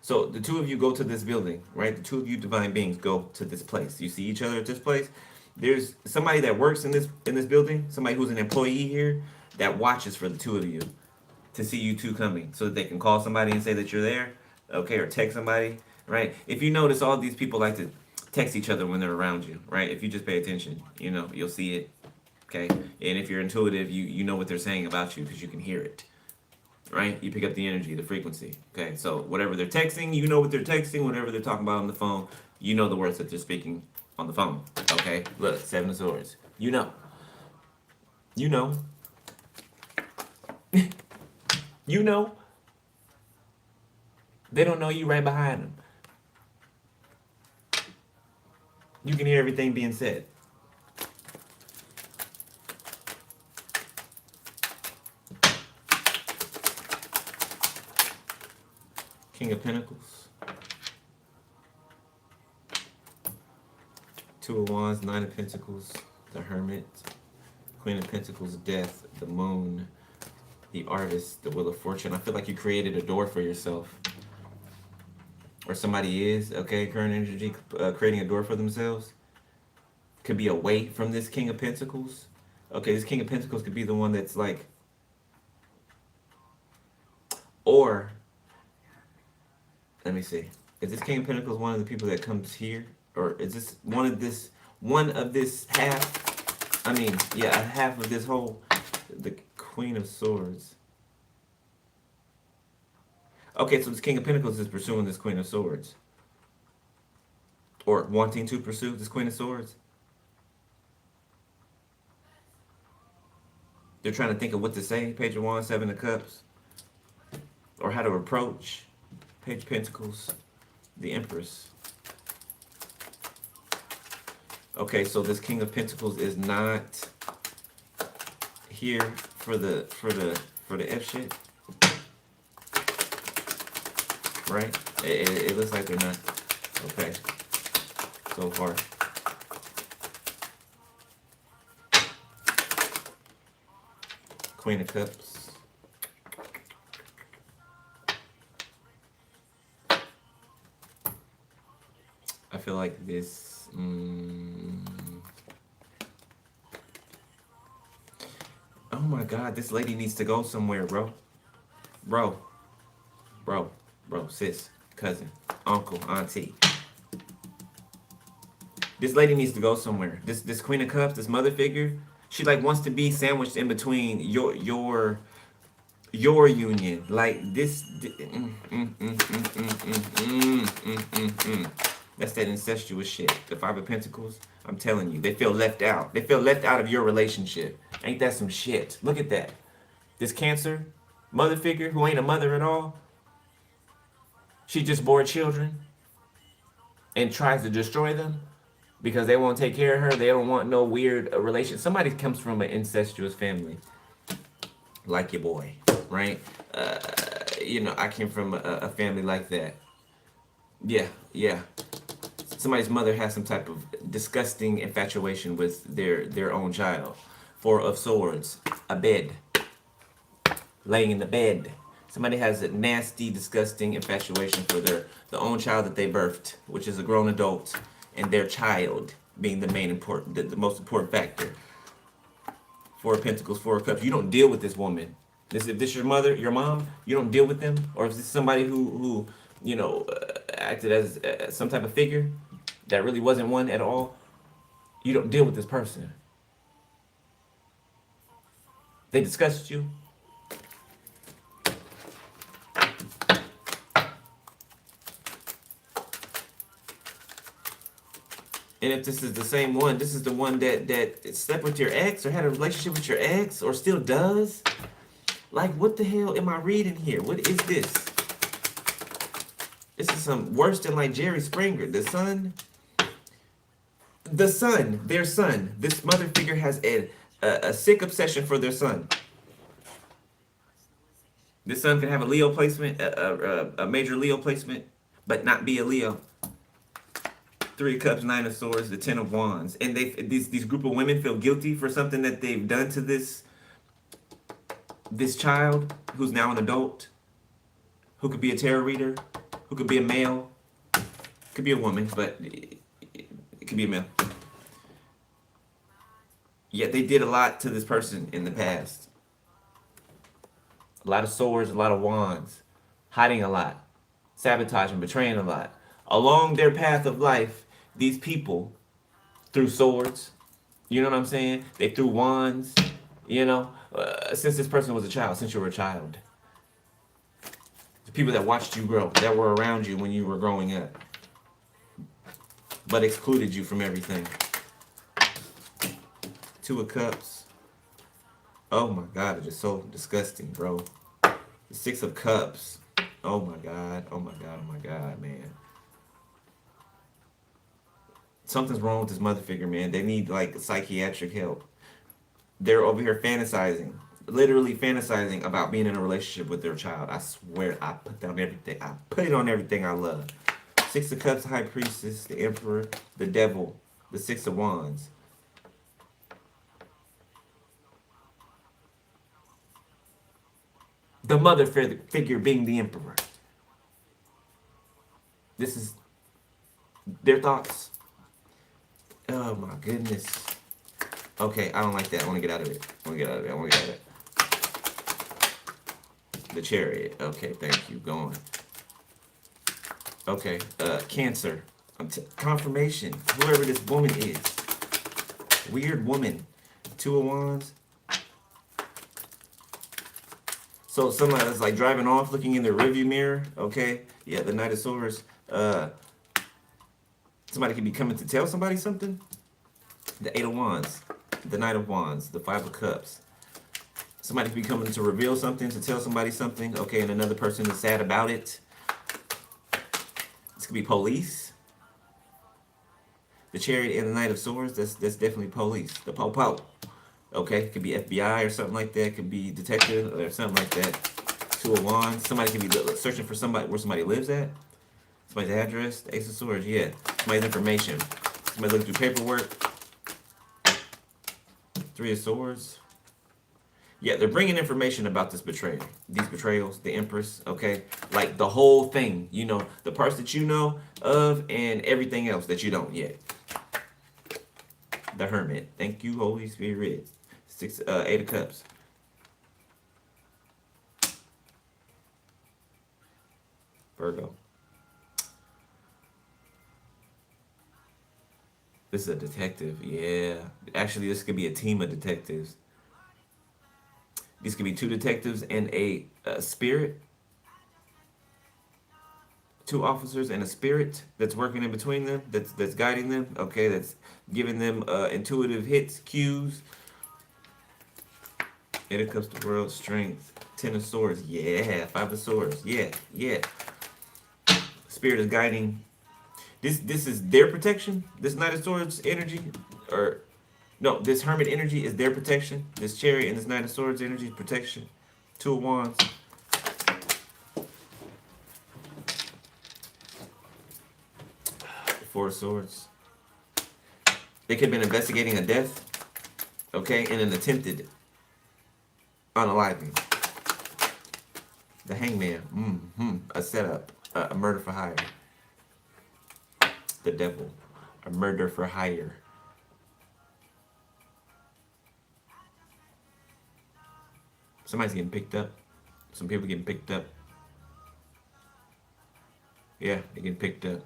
S1: So the two of you go to this building, right? The two of you divine beings go to this place. You see each other at this place. There's somebody that works in this building, somebody who's an employee here that watches for the two of you to see you two coming so that they can call somebody and say that you're there, okay, or text somebody. Right? If you notice, all these people like to text each other when they're around you, right? If you just pay attention, you'll see it, okay? And if you're intuitive, you know what they're saying about you because you can hear it. right? You pick up the energy, the frequency. Okay, so whatever they're texting, you know what they're texting. Whatever they're talking about on the phone, you know the words that they're speaking on the phone. Okay, look, Seven of Swords. You know. You know. You know. They don't know you right behind them. You can hear everything being said. King of Pentacles. Two of Wands, Nine of Pentacles, the Hermit, Queen of Pentacles, Death, the Moon, the Artist, the Wheel of Fortune. I feel like you created a door for yourself. Or somebody is, okay, current energy, creating a door for themselves. Could be away from this King of Pentacles. Okay, this King of Pentacles could be the one that's like, or, let me see. Is this King of Pentacles one of the people that comes here? Or is this one of this half? I mean, yeah, half of this whole, the Queen of Swords. Okay, so this King of Pentacles is pursuing this Queen of Swords. Or wanting to pursue this Queen of Swords. They're trying to think of what to say. Page of Wands, Seven of Cups. Or how to approach. Page of Pentacles, the Empress. Okay, so this King of Pentacles is not here for the F shit. Right? It looks like they're not. Okay. So far. Queen of Cups. I feel like this. Oh my God, this lady needs to go somewhere, bro. Bro, sis, cousin, uncle, auntie. This lady needs to go somewhere. This Queen of Cups, this mother figure, she like wants to be sandwiched in between your union. Like this. That's that incestuous shit. The Five of Pentacles. I'm telling you, they feel left out. They feel left out of your relationship. Ain't that some shit? Look at that. This Cancer mother figure who ain't a mother at all. She just bore children and tries to destroy them because they won't take care of her. They don't want no weird relation. Somebody comes from an incestuous family, like your boy, right? You know, I came from a family like that. Yeah. Somebody's mother has some type of disgusting infatuation with their own child. Four of Swords, a bed, laying in the bed. Somebody has a nasty, disgusting infatuation for the own child that they birthed, which is a grown adult, and their child being the most important factor. Four of Pentacles, Four of Cups. You don't deal with this woman. If this your mother, your mom, you don't deal with them. Or if this somebody who you know, acted as some type of figure that really wasn't one at all, you don't deal with this person. They disgust you. And if this is the same one, this is the one that slept with your ex or had a relationship with your ex or still does. Like, what the hell am I reading here? What is this? This is some worse than like Jerry Springer. The son, their son. This mother figure has a sick obsession for their son. This son can have a Leo placement, a major Leo placement, but not be a Leo. Three of Cups, Nine of Swords, the Ten of Wands. And these group of women feel guilty for something that they've done to this child who's now an adult, who could be a tarot reader, who could be a male, could be a woman, but it could be a male. Yet they did a lot to this person in the past. A lot of swords, a lot of wands, hiding a lot, sabotaging, betraying a lot. Along their path of life, these people threw swords, you know what I'm saying? They threw wands, you know, since this person was a child, since you were a child. People that watched you grow, that were around you when you were growing up, but excluded you from everything. Two of Cups. Oh my God, it is so disgusting, bro. The Six of Cups. Oh my God, oh my God, oh my God, man. Something's wrong with this mother figure, man. They need like psychiatric help. They're over here fantasizing, literally fantasizing about being in a relationship with their child. I swear, I put down everything. I put it on everything I love. Six of Cups, High Priestess, the Emperor, the Devil, the Six of Wands. The mother figure being the Emperor. This is their thoughts. Oh my goodness. Okay, I don't like that. I want to get out of it. I want to get out of it. I want to get out of it. The Chariot. Okay, thank you. Go on. Okay, Cancer. Confirmation. Whoever this woman is. Weird woman. Two of Wands. So someone is like driving off, looking in their rearview mirror. Okay, yeah, the Knight of Swords. Somebody could be coming to tell somebody something. The Eight of Wands, the Knight of Wands, the Five of Cups. Somebody could be coming to reveal something, to tell somebody something. Okay, and another person is sad about it. This could be police. The Chariot and the Knight of Swords. That's definitely police. The po-po. Okay, could be FBI or something like that. Could be detective or something like that. Two of Wands. Somebody could be searching for somebody where somebody lives at. Somebody's address. The Ace of Swords. Yeah. Somebody's information. Somebody looking through paperwork. Three of Swords. Yeah, they're bringing information about this betrayal. These betrayals, the Empress, okay? Like the whole thing, you know, the parts that you know of and everything else that you don't yet. The Hermit. Thank you, Holy Spirit. Eight of Cups. Virgo. This is a detective, yeah. Actually, this could be a team of detectives. These could be two detectives and a spirit. Two officers and a spirit that's working in between them, that's guiding them, okay, that's giving them intuitive hits, cues. Eight of Cups, the World, Strength. Ten of Swords, yeah. Five of Swords, yeah, yeah. Spirit is guiding. This is their protection. This Knight of Swords energy, or no, this Hermit energy is their protection. This Chariot and this Knight of Swords energy is protection. Two of Wands. Four of Swords. They could have been investigating a death, okay, and an attempted unaliving. The Hangman. A setup. A murder for hire. The Devil. A murder for hire. Somebody's getting picked up. Some people getting picked up. Yeah, they're getting picked up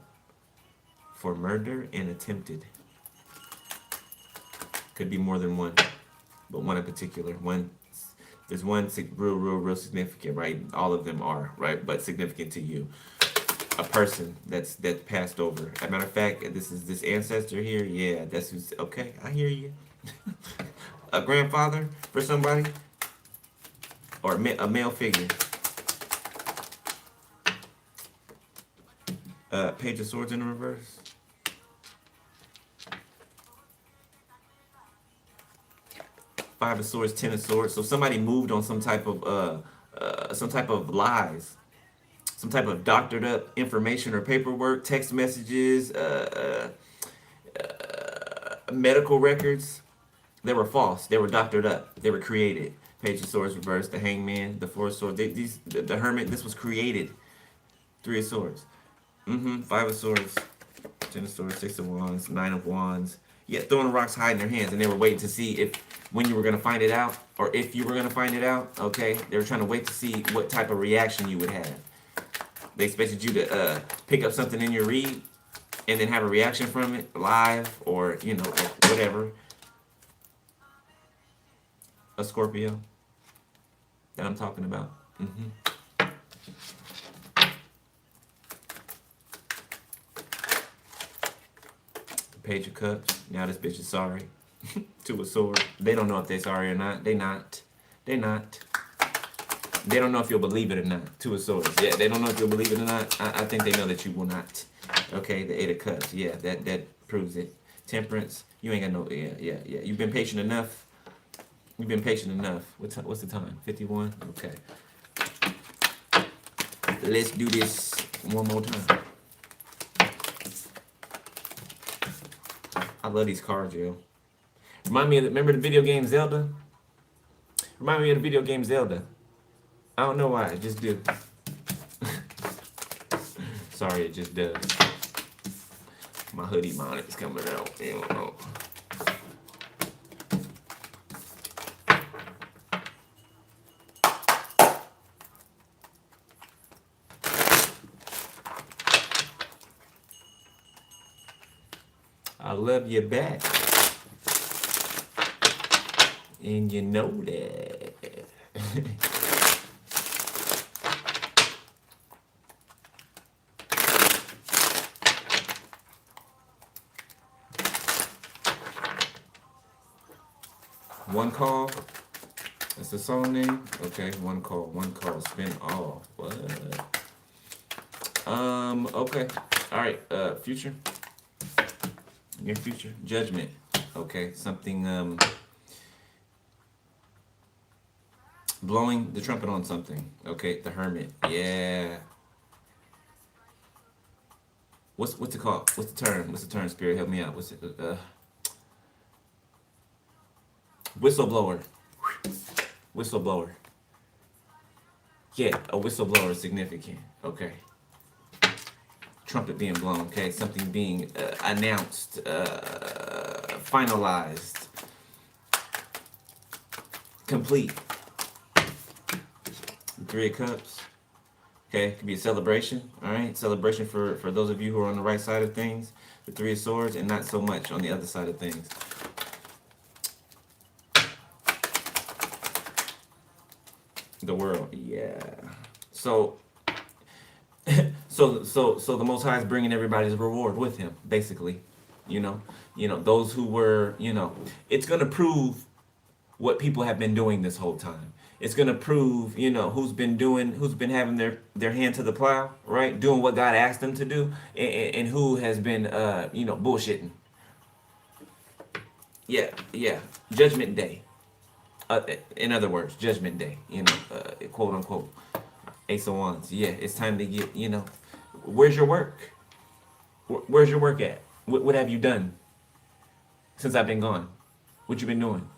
S1: for murder and attempted. Could be more than one, but one in particular. There's one real significant, right? All of them are, right? But significant to you. A person that passed over. As a matter of fact, this ancestor here. Yeah, that's who's okay. I hear you. A grandfather for somebody, or a male figure. Page of Swords in reverse. Five of Swords, Ten of Swords. So somebody moved on some type of lies, some type of doctored up information or paperwork, text messages, medical records. They were false. They were doctored up. They were created. Page of Swords reverse. The Hangman. The Four of Swords. The Hermit. This was created. Three of Swords. Five of Swords. Ten of Swords. Six of Wands. Nine of Wands. Yeah, throwing rocks, hiding their hands, and they were waiting to see when you were gonna find it out, or if you were gonna find it out. Okay, they were trying to wait to see what type of reaction you would have. They expected you to pick up something in your read, and then have a reaction from it live, or whatever. A Scorpio that I'm talking about. Page of Cups. Now this bitch is sorry. Two of Swords. They don't know if they're sorry or not. They not. They not. They don't know if you'll believe it or not. Two of Swords. Yeah, they don't know if you'll believe it or not. I think they know that you will not. Okay, the Eight of Cups. Yeah, that proves it. Temperance. You ain't got no. Yeah. You've been patient enough. You've been patient enough. What's the time? 51. Okay. Let's do this one more time. I love these cards, yo. Remind me of remember the video game Zelda? Remind me of the video game Zelda. I don't know why, it just do. Sorry, it just does. My hoodie monitor's coming out. You don't know. I love you back. And you know that. One call. That's the song name? Okay, one call, spin all. What? Okay. Alright, future. Near future. Judgment. Okay, something, blowing the trumpet on something. Okay, the Hermit. Yeah. What's it called? What's the term? What's the term, Spirit? Help me out. What's it? Whistleblower. Whistleblower. Yeah, a whistleblower is significant. Okay. Trumpet being blown. Okay, something being announced, finalized, complete. Three of Cups. Okay, it could be a celebration. All right, celebration for those of you who are on the right side of things. The Three of Swords, and not so much on the other side of things. The world, yeah. So the Most High is bringing everybody's reward with him, basically. You know, those who were, it's gonna prove what people have been doing this whole time. It's gonna prove, who's been having their hand to the plow, right? Doing what God asked them to do, and who has been, bullshitting. Yeah. Judgment Day. In other words, Judgment Day. Quote unquote. Ace of Wands. Yeah, it's time to get. Where's your work? Where's your work at? What have you done since I've been gone? What you been doing?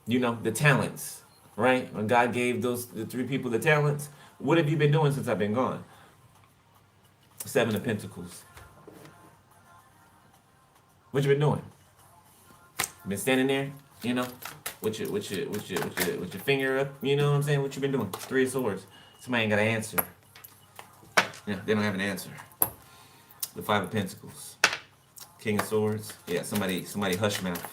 S1: The talents. Right? When God gave the three people the talents, what have you been doing since I've been gone? Seven of Pentacles. What you been doing? Been standing there, with your finger up, you know what I'm saying? What you been doing? Three of Swords. Somebody ain't got an answer. Yeah, they don't have an answer. The Five of Pentacles. King of Swords. Yeah, somebody hush mouth.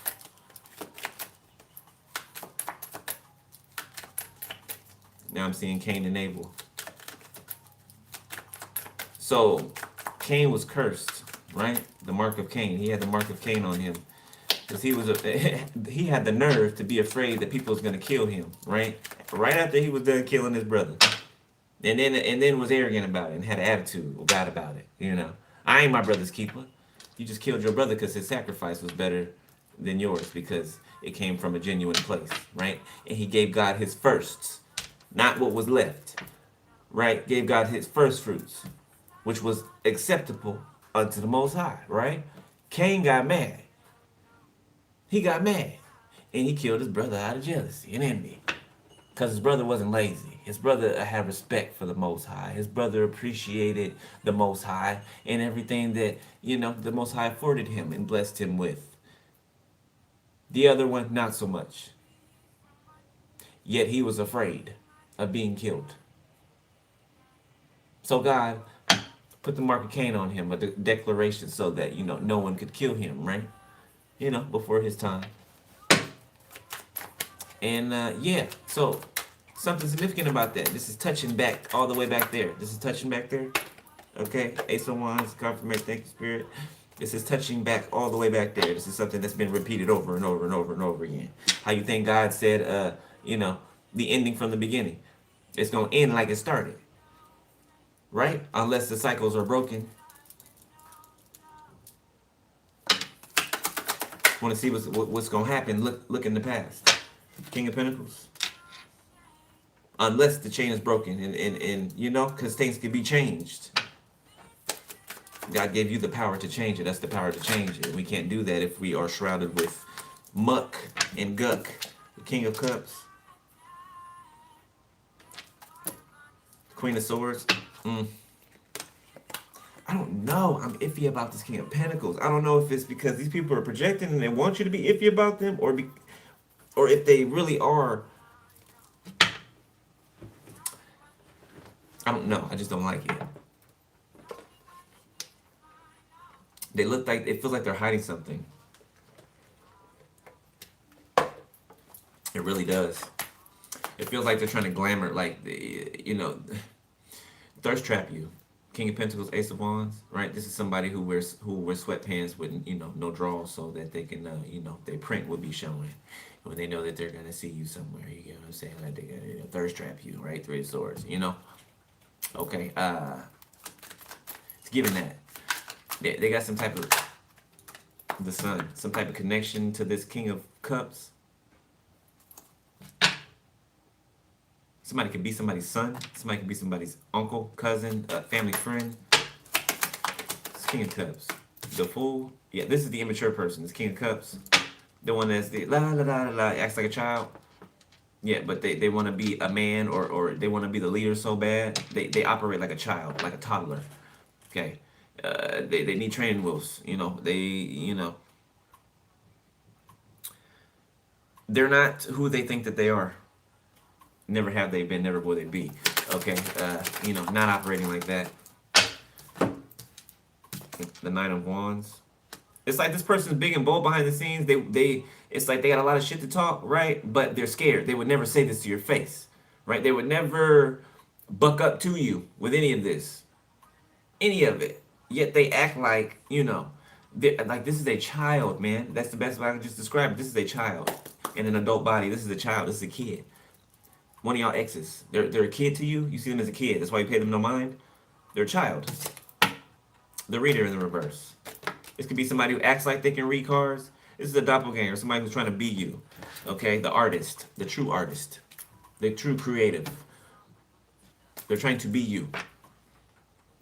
S1: Now I'm seeing Cain and Abel. So, Cain was cursed, right? The mark of Cain. He had the mark of Cain on him. Because he had the nerve to be afraid that people was going to kill him, right? Right after he was done killing his brother. And then was arrogant about it and had an attitude bad about it, I ain't my brother's keeper. You just killed your brother because his sacrifice was better than yours because it came from a genuine place, right? And he gave God his firsts. Not what was left, right? Gave God his first fruits, which was acceptable unto the Most High, right? Cain got mad. He got mad. And he killed his brother out of jealousy and envy. Because his brother wasn't lazy. His brother had respect for the Most High. His brother appreciated the Most High and everything that, the Most High afforded him and blessed him with. The other one, not so much. Yet he was afraid of being killed. So God put the mark of Cain on him, a declaration so that, no one could kill him, right? Before his time. And, so something significant about that. This is touching back, all the way back there. Okay, Ace of Wands, confirmation, thank you, Spirit. This is touching back all the way back there. This is something that's been repeated over and over and over and over again. How you think God said, the ending from the beginning. It's going to end like it started. Right? Unless the cycles are broken. Want to see what's going to happen? Look in the past. King of Pentacles. Unless the chain is broken and because things can be changed. God gave you the power to change it. That's the power to change it. We can't do that if we are shrouded with muck and guck. The King of Cups. Queen of Swords. I don't know. I'm iffy about this King of Pentacles. I don't know if it's because these people are projecting and they want you to be iffy about them, or if they really are. I don't know. I just don't like it. They look like, it feels like they're hiding something. It really does. It feels like they're trying to glamour, like, thirst trap you. King of Pentacles, Ace of Wands, right? This is somebody who wears sweatpants with, no drawers, so that they can, their print will be showing. When they know that they're going to see you somewhere, you get what I'm saying? Like, they got to thirst trap you, right? Three of Swords, Okay, it's giving that. They got some type of, the Sun, some type of connection to this King of Cups. Somebody could be somebody's son. Somebody could be somebody's uncle, cousin, family friend. It's King of Cups. The Fool. Yeah, this is the immature person. It's King of Cups. The one that's the la la la la la, acts like a child. Yeah, but they want to be a man, or they want to be the leader so bad. They operate like a child, like a toddler. Okay. They need training wheels. They're not who they think that they are. Never have they been, never will they be. Okay, not operating like that. The Nine of Wands. It's like this person's big and bold behind the scenes. It's like they got a lot of shit to talk, right? But they're scared. They would never say this to your face, right? They would never buck up to you with any of this, any of it. Yet they act like, like this is a child, man. That's the best way I can just describe it. This is a child in an adult body. This is a child. This is a kid. One of y'all exes, they're a kid to you. You see them as a kid. That's why you pay them no mind. They're a child. The Reader in the reverse. This could be somebody who acts like they can read cards. This is a doppelganger, somebody who's trying to be you. Okay, the artist, the true artist, the true creative. They're trying to be you.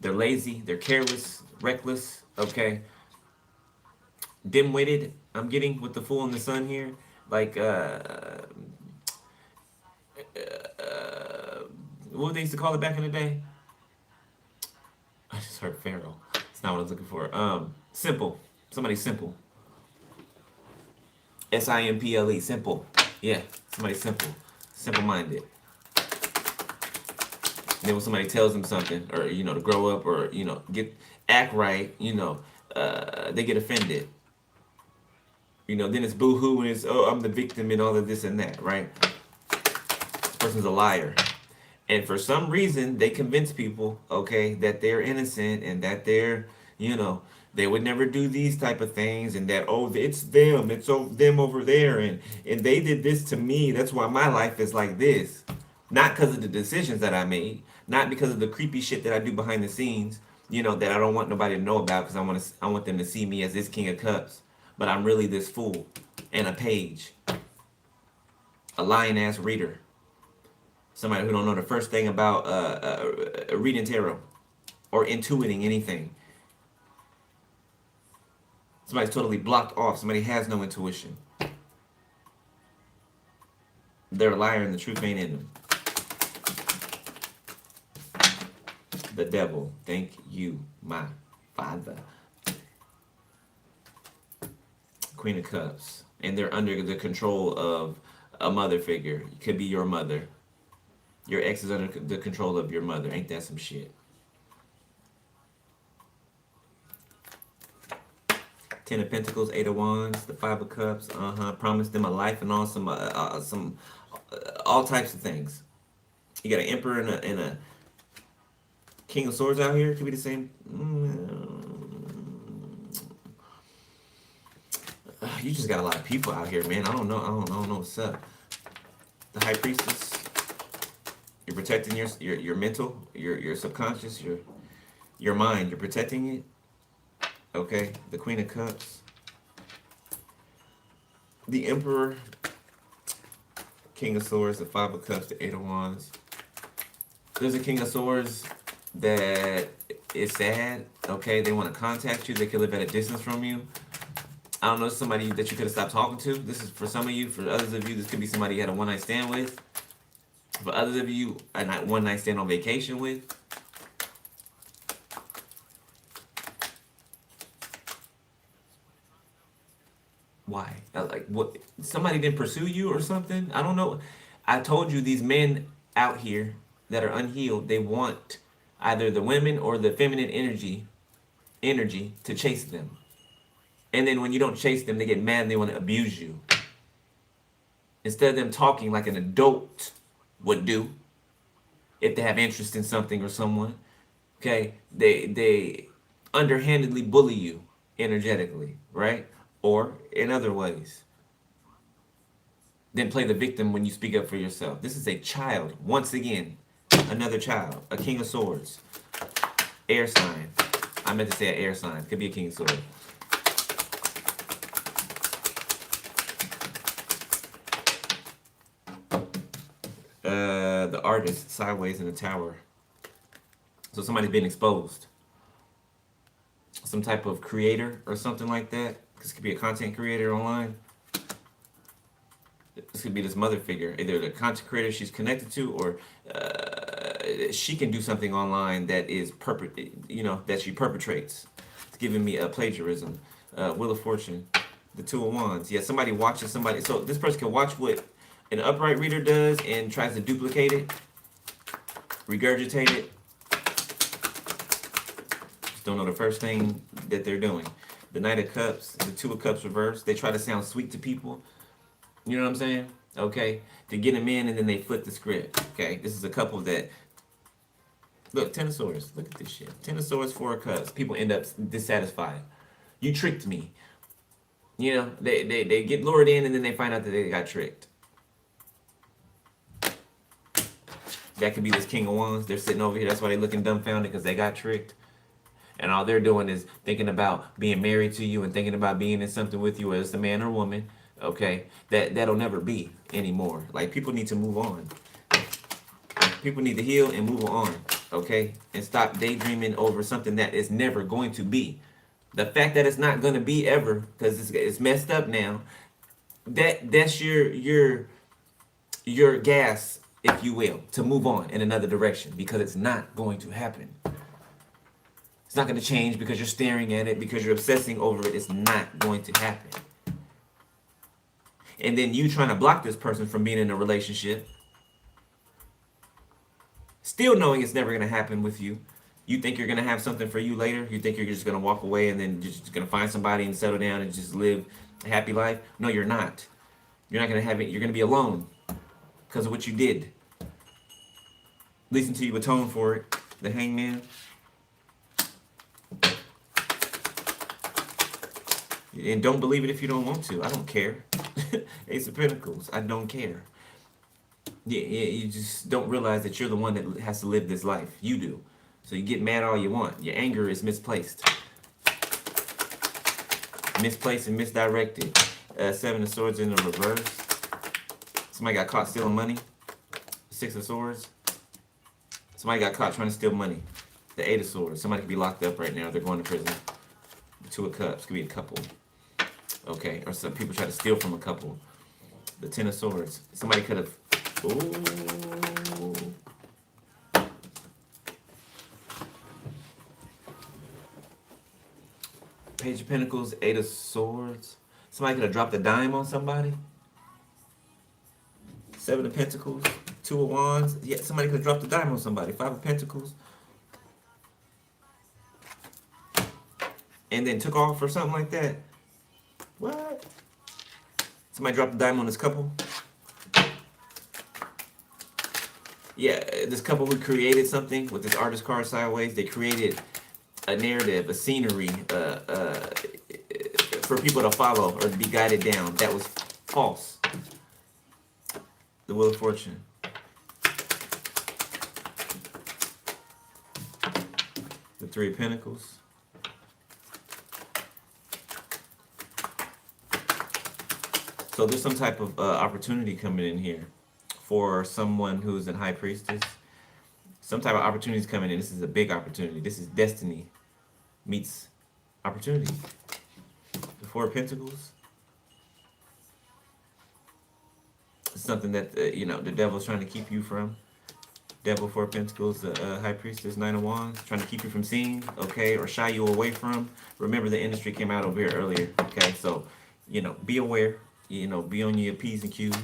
S1: They're lazy, they're careless, reckless, okay? Dim-witted, I'm getting with the Fool and the Sun here. Like, what they used to call it back in the day? I just heard Pharaoh. It's not what I was looking for. Simple. Somebody simple. S-I-M-P-L-E. Simple. Yeah, somebody simple. Simple-minded. And then when somebody tells them something, or, to grow up, or, act right, they get offended. Then it's boo-hoo, and it's, oh, I'm the victim, and all of this and that, right? This person's a liar. And for some reason, they convince people, okay, that they're innocent and that they're, they would never do these type of things, and that, oh, it's them, it's them over there, and they did this to me. That's why my life is like this. Not because of the decisions that I made, not because of the creepy shit that I do behind the scenes, that I don't want nobody to know about, because I want them to see me as this King of Cups. But I'm really this fool and a page, a lying-ass reader. Somebody who don't know the first thing about reading tarot or intuiting anything. Somebody's totally blocked off. Somebody has no intuition. They're a liar and the truth ain't in them. The Devil. Thank you, my Father. Queen of Cups. And they're under the control of a mother figure. It could be your mother. Your ex is under the control of your mother. Ain't that some shit? Ten of Pentacles, Eight of Wands, the Five of Cups. Promised them a life and all some all types of things. You got an Emperor and a King of Swords out here. Could be the same. You just got a lot of people out here, man. I don't know. I don't know what's up. The High Priestess. You're protecting your mental, your subconscious, your mind. You're protecting it. Okay. The Queen of Cups. The Emperor. King of Swords. The Five of Cups. The Eight of Wands. There's a King of Swords that is sad. Okay. They want to contact you. They could live at a distance from you. I don't know, somebody that you could have stopped talking to. This is for some of you. For others of you, this could be somebody you had a one-night stand with. For others of you, a one-night stand on vacation with. Why? Like, what? Somebody didn't pursue you or something? I don't know. I told you these men out here that are unhealed, they want either the women or the feminine energy to chase them. And then when you don't chase them, they get mad and they want to abuse you. Instead of them talking like an adult would do, if they have interest in something or someone, okay, they underhandedly bully you energetically, right? Or in other ways. Then play the victim when you speak up for yourself. This is a child. Once again, another child. A King of Swords. Air sign. I meant to say an air sign. Could be a King of Swords. The Artist, sideways in the Tower. So somebody's been exposed. Some type of creator or something like that. This could be a content creator online. This could be this mother figure, either the content creator she's connected to, or she can do something online that is that she perpetrates. It's giving me a plagiarism. Wheel of Fortune, the Two of Wands. Yeah, somebody watches somebody. So this person can watch what an upright reader does and tries to duplicate it, regurgitate it. Just don't know the first thing that they're doing. The Knight of Cups, the Two of Cups reversed. They try to sound sweet to people. You know what I'm saying? Okay. To get them in, and then they flip the script. Okay. This is a couple that, look, Ten of Swords. Look at this shit. Ten of Swords, Four of Cups. People end up dissatisfied. You tricked me. You know, they get lured in, and then they find out that they got tricked. That could be this King of Wands. They're sitting over here. That's why they're looking dumbfounded, because they got tricked. And all they're doing is thinking about being married to you and thinking about being in something with you, whether it's a man or woman. Okay, that'll never be anymore. Like, people need to move on. People need to heal and move on. Okay, and stop daydreaming over something that is never going to be. The fact that it's not going to be ever, because it's messed up now. That's your gas, if you will, to move on in another direction, because it's not going to happen. It's not going to change because you're staring at it, because you're obsessing over it. It's not going to happen. And then you trying to block this person from being in a relationship, still knowing it's never going to happen with you. You think you're going to have something for you later? You think you're just going to walk away and then just going to find somebody and settle down and just live a happy life? No, you're not. You're not going to have it. You're going to be alone because of what you did. At least until you atone for it. The Hangman. And don't believe it if you don't want to. I don't care. Ace of Pentacles. I don't care. Yeah, you just don't realize that you're the one that has to live this life. You do. So you get mad all you want. Your anger is misplaced. Misplaced and misdirected. Seven of Swords in the reverse. Somebody got caught stealing money. Six of Swords. Somebody got caught trying to steal money. The Eight of Swords. Somebody could be locked up right now. They're going to prison. The Two of Cups. Could be a couple. Okay. Or some people try to steal from a couple. The Ten of Swords. Somebody could have... Ooh. Page of Pentacles, Eight of Swords. Somebody could have dropped a dime on somebody. Seven of Pentacles, Two of Wands. Yeah, somebody could have dropped a dime on somebody. Five of Pentacles. And then took off or something like that. What? Somebody dropped a dime on this couple. Yeah, this couple who created something with this artist card sideways. They created a narrative, a scenery, for people to follow or to be guided down. That was false. The Wheel of Fortune. The Three of Pentacles. So there's some type of opportunity coming in here for someone who's in High Priestess. Some type of opportunity is coming in. This is a big opportunity. This is destiny meets opportunity. The Four of Pentacles. It's something that the devil's trying to keep you from. Devil, Four of Pentacles, the High Priestess, Nine of Wands, trying to keep you from seeing, okay, or shy you away from. Remember, the industry came out over here earlier, okay? So, be aware, be on your P's and Q's.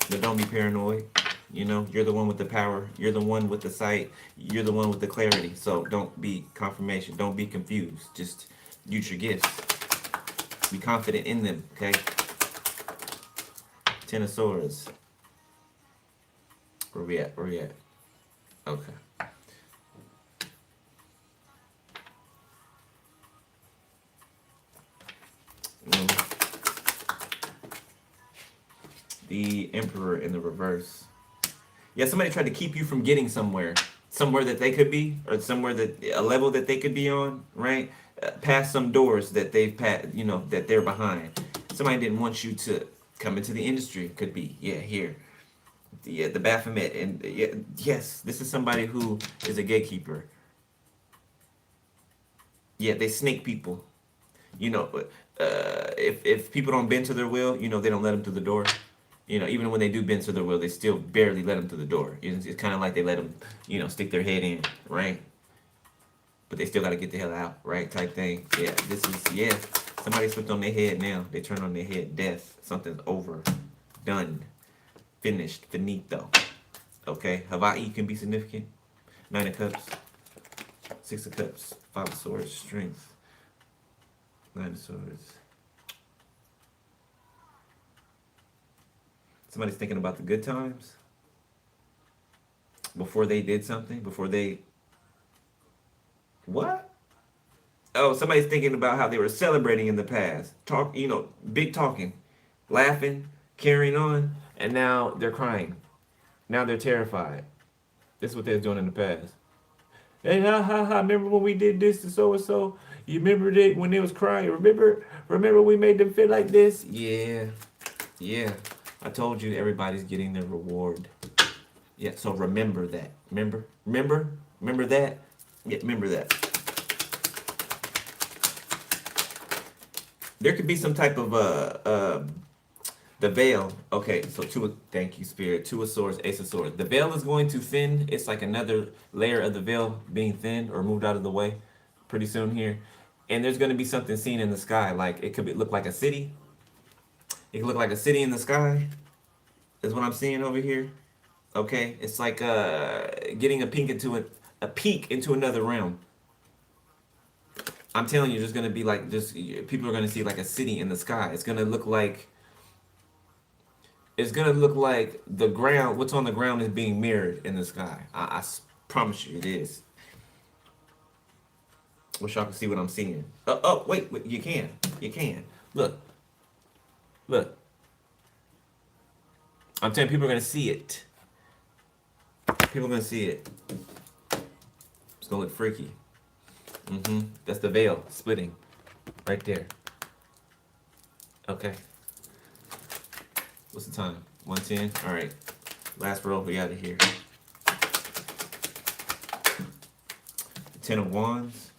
S1: But don't be paranoid. You're the one with the power. You're the one with the sight. You're the one with the clarity. So don't be confirmation. Don't be confused. Just use your gifts. Be confident in them, okay? Ten of Swords. Where we at? Where we at? Okay. The Emperor in the reverse. Yeah, somebody tried to keep you from getting somewhere that they could be, or somewhere a level that they could be on, right? Past some doors that they've passed, that they're behind. Somebody didn't want you to come into the industry. Could be, yeah, here. The Baphomet, and yes, this is somebody who is a gatekeeper. Yeah, they snake people. If people don't bend to their will, they don't let them through the door. Even when they do bend to their will, they still barely let them through the door. It's kind of like they let them, stick their head in, right? But they still got to get the hell out, right? Type thing. Yeah, this is, somebody slipped on their head now. They turn on their head. Death. Something's over. Done. Finished. Finito. Okay? Hawaii can be significant. Nine of Cups. Six of Cups. Five of Swords. Strength. Nine of Swords. Somebody's thinking about the good times before they did something, before they... What? Oh, somebody's thinking about how they were celebrating in the past. Big talking, laughing, carrying on, and now they're crying. Now they're terrified. This is what they were doing in the past. Hey, remember when we did this to so-and-so? You remember that when they was crying? Remember we made them feel like this? Yeah. I told you everybody's getting their reward. Yeah, so remember that. Remember that? Yeah, remember that. There could be some type of the veil. Okay, so thank you, Spirit. Two of Swords, Ace of Swords. The veil is going to thin. It's like another layer of the veil being thinned or moved out of the way pretty soon here. And there's going to be something seen in the sky. Like it could look like a city. It could look like a city in the sky. Is what I'm seeing over here. Okay, it's like getting a peek into another realm. I'm telling you, there's gonna be like people are gonna see like a city in the sky. It's gonna look like the ground. What's on the ground is being mirrored in the sky. I promise you, it is. Wish y'all can see what I'm seeing. Wait, you can. Look. I'm telling you, people are gonna see it. People are gonna see it. It's gonna look freaky. That's the veil splitting right there. Okay. What's the time? 1:10. All right. Last roll. We out of here. Ten of Wands.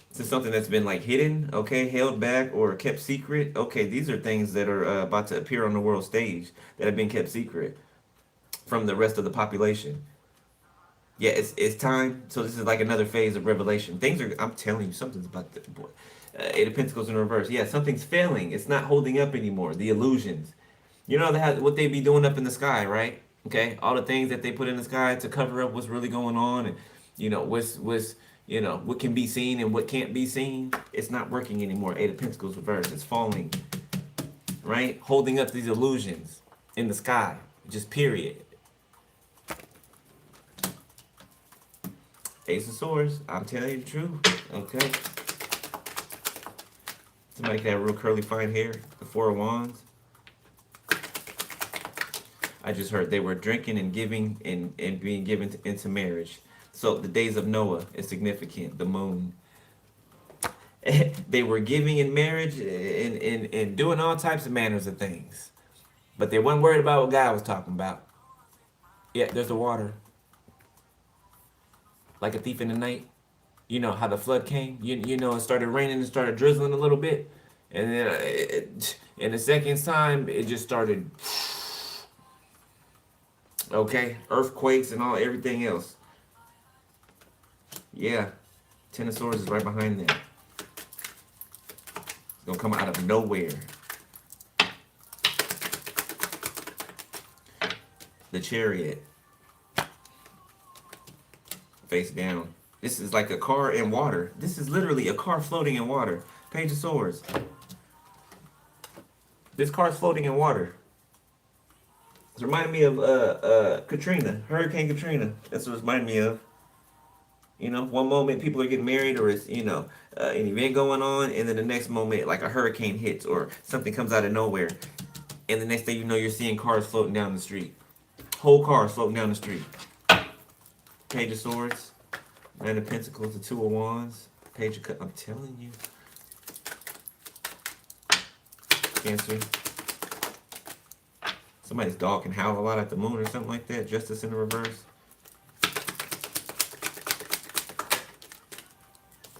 S1: This is something that's been like hidden, okay, held back or kept secret. Okay, these are things that are about to appear on the world stage that have been kept secret from the rest of the population. Yeah, it's time. So this is like another phase of revelation. I'm telling you, something's about to, boy. Eight of Pentacles in reverse. Yeah, something's failing. It's not holding up anymore. The illusions. What they be doing up in the sky, right? Okay, all the things that they put in the sky to cover up what's really going on, and what can be seen and what can't be seen. It's not working anymore. Eight of Pentacles reverse. It's falling, right? Holding up these illusions in the sky. Just period. Ace of Swords. I'm telling you the truth. Okay. Somebody could have real curly fine hair. The Four of Wands. I just heard they were drinking and giving and being given into marriage. So the days of Noah is significant. The moon. They were giving in marriage and doing all types of manners of things. But they weren't worried about what God was talking about. Yeah, there's the water. Like a thief in the night. You know how the flood came? You know, it started raining and started drizzling a little bit. And then in the second time, it just started, okay, earthquakes and all everything else. Yeah, Ten of Swords is right behind that. It's going to come out of nowhere. The Chariot. Face down. This is like a car in water. This is literally a car floating in water. Page of Swords. This car's floating in water. It's reminding me of Katrina, Hurricane Katrina. That's what it's reminding me of. You know, one moment people are getting married, or it's, you know, an event going on, and then the next moment, like a hurricane hits, or something comes out of nowhere, and the next thing you know, you're seeing cars floating down the street. Whole cars floating down the street. Page of Swords. Nine of Pentacles, the Two of Wands. Page of Cups. I'm telling you. Cancer. Somebody's dog can howl a lot at the moon or something like that. Justice in the reverse.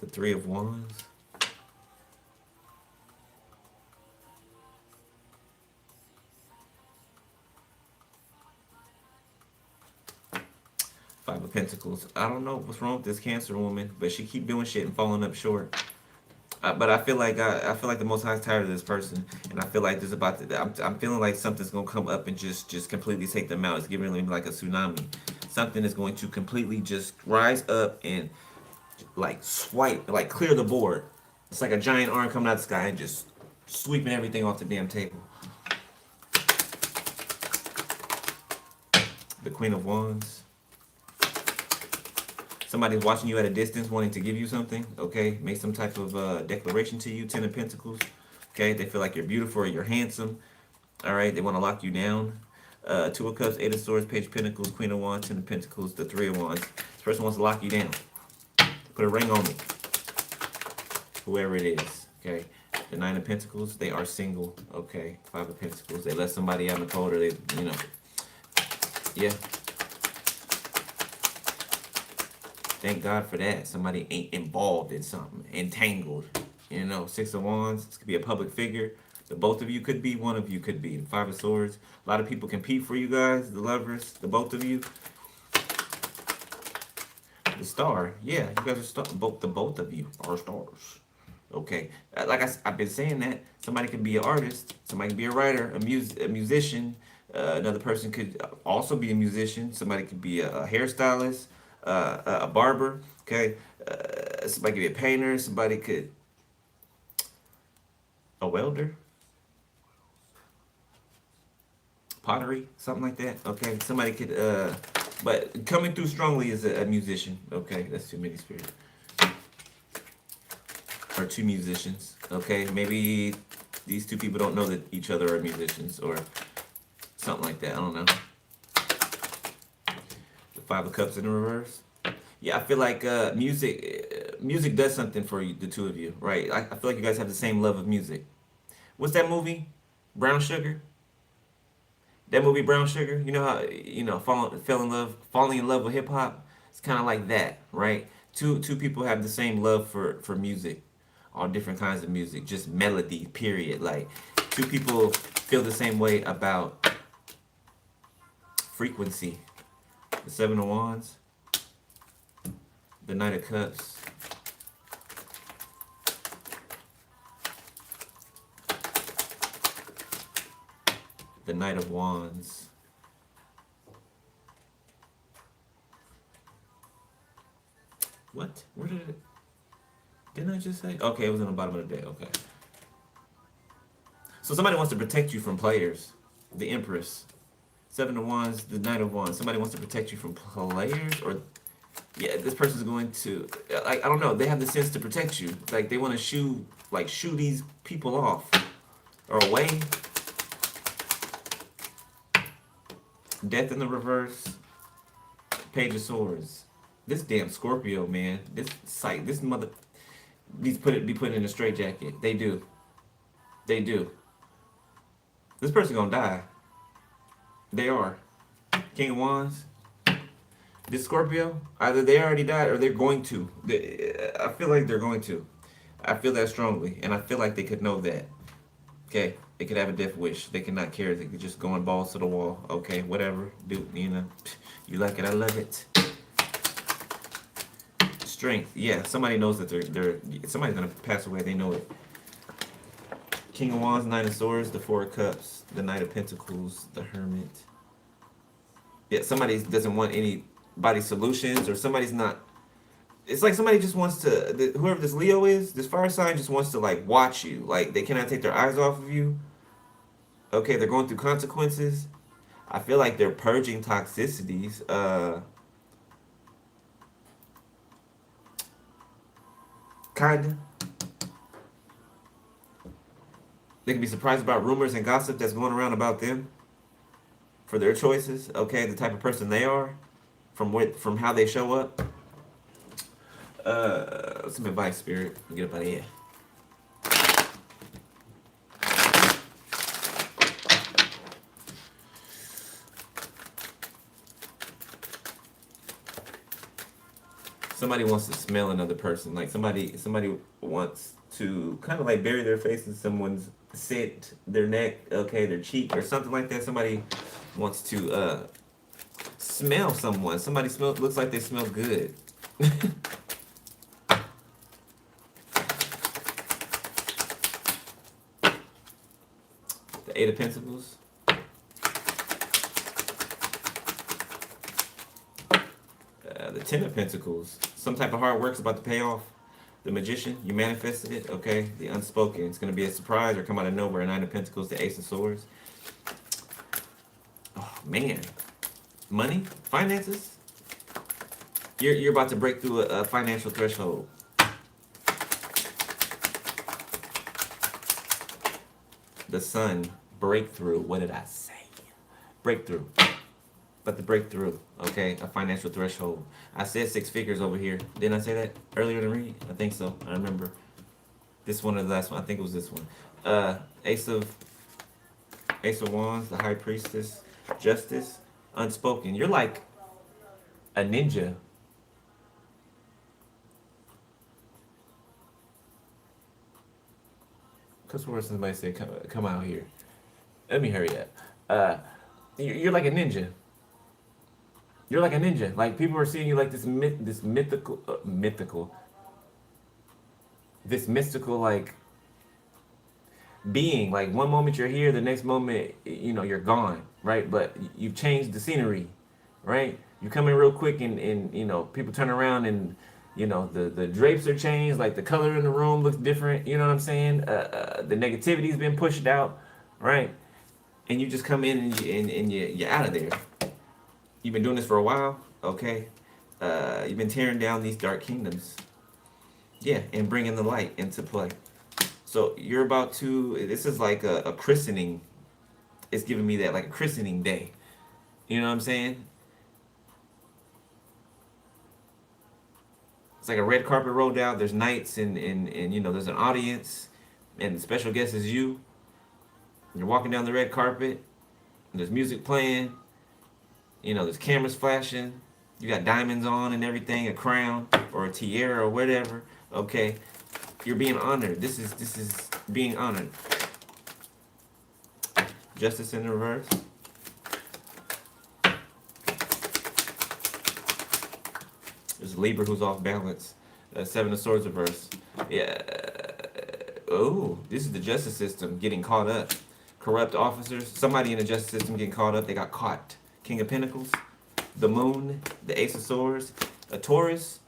S1: The Three of Wands. Five of Pentacles. I don't know what's wrong with this Cancer woman, but she keep doing shit and falling up short. But I feel like I feel like the Most High is tired of this person, and I feel like there's about to. I'm feeling like something's gonna come up and just completely take them out. It's giving me like a tsunami. Something is going to completely just rise up and like swipe, like clear the board. It's like a giant arm coming out of the sky and just sweeping everything off the damn table. The Queen of Wands. Somebody's watching you at a distance, wanting to give you something, okay? Make some type of declaration to you. Ten of Pentacles, okay? They feel like you're beautiful or you're handsome, all right? They want to lock you down. Two of Cups, Eight of Swords, Page of Pentacles, Queen of Wands, Ten of Pentacles, the Three of Wands. This person wants to lock you down. Put a ring on me. Whoever it is, okay? The Nine of Pentacles, they are single, okay? Five of Pentacles, they let somebody out in the cold, or they, you know, yeah. Thank God for that. Somebody ain't involved in something, entangled. You know, Six of Wands. This could be a public figure. The both of you could be. One of you could be. Five of Swords. A lot of people compete for you guys. The lovers. The both of you. The Star. Yeah, you guys are the both of you are stars. Okay. I've been saying that. Somebody could be an artist. Somebody could be a writer, a musician. Another person could also be a musician. Somebody could be a hairstylist. A barber, okay? Somebody could be a painter. Somebody could, a welder, pottery, something like that. Okay, somebody could. But coming through strongly is a musician. Okay, that's too many spirits. Or two musicians. Okay, maybe these two people don't know that each other are musicians or something like that. I don't know. Five of Cups in the reverse. Yeah, I feel like music does something for you, the two of you, right? I feel like you guys have the same love of music. What's that movie? Brown Sugar? That movie Brown Sugar? You know how, you know, falling in love with hip hop? It's kind of like that, right? Two people have the same love for music. All different kinds of music, just melody, period. Like, two people feel the same way about frequency. The Seven of Wands, the Knight of Cups, the Knight of Wands, what? Where did it? Didn't I just say? Okay, it was in the bottom of the day. Okay. So somebody wants to protect you from players. The Empress. Seven of Wands, the Knight of Wands. Somebody wants to protect you from players, or Yeah, this person's going to, like, I don't know, they have the sense to protect you. Like, they want to shoo these people off or away. Death in the reverse. Page of Swords. This damn Scorpio, man. This mother be put in a straitjacket. They do. They do. This person gonna die. They are. King of Wands. This Scorpio, either they already died or they're going to. I feel like they're going to. I feel that strongly, and I feel like they could know that. Okay, they could have a death wish. They could not care. They could just go and balls to the wall. Okay, whatever. Do you know? You like it? I love it. Strength. Yeah, somebody knows that they're somebody's gonna pass away. They know it. King of Wands, Nine of Swords, the Four of Cups, the Knight of Pentacles, the Hermit. Yeah, somebody doesn't want anybody's solutions, or somebody's not. It's like somebody just wants to. Whoever this Leo is, this fire sign just wants to like watch you. Like they cannot take their eyes off of you. Okay, they're going through consequences. I feel like they're purging toxicities. Kinda. They can be surprised about rumors and gossip that's going around about them for their choices. Okay, the type of person they are, from how they show up. Some advice, Spirit. Get up out of here. Somebody wants to smell another person. Like somebody wants to kind of like bury their face in someone's scent, their neck, okay, their cheek or something like that. Somebody wants to smell someone. Somebody looks like they smell good. The Eight of Pentacles. The Ten of Pentacles. Some type of hard work's about to pay off. The Magician, you manifested it, okay? The Unspoken, it's going to be a surprise or come out of nowhere. Nine of Pentacles, the Ace of Swords. Oh, man. Money? Finances? You're about to break through a financial threshold. The Sun, breakthrough. What did I say? Breakthrough. About to break through, okay? A financial threshold. I said 6 figures over here. Didn't I say that earlier in the read? I think so. I remember. This one or the last one. I think it was this one. Ace of Wands, the High Priestess, Justice, Unspoken. You're like a ninja. Cause where somebody say come out here. Let me hurry up. You're like a ninja. You're like a ninja. Like people are seeing you like this mythical, this mystical like being. Like one moment you're here, the next moment you're gone, right? But you've changed the scenery, right? You come in real quick and people turn around and the drapes are changed, like the color in the room looks different. You know what I'm saying? The negativity's been pushed out, right? And you just come in and you're out of there. You've been doing this for a while, okay? You've been tearing down these dark kingdoms. Yeah, and bringing the light into play. So you're about to, this is like a christening. It's giving me that, like a christening day. You know what I'm saying? It's like a red carpet rolled out. There's knights and there's an audience. And the special guest is you. You're walking down the red carpet. And there's music playing. There's cameras flashing. You got diamonds on and everything, a crown or a tiara or whatever. Okay, you're being honored. This is being honored. Justice in the reverse. There's Libra who's off balance. Seven of Swords reverse. Yeah. Oh, this is the justice system getting caught up. Corrupt officers. Somebody in the justice system getting caught up. They got caught. King of Pentacles, the Moon, the Ace of Swords, a Taurus,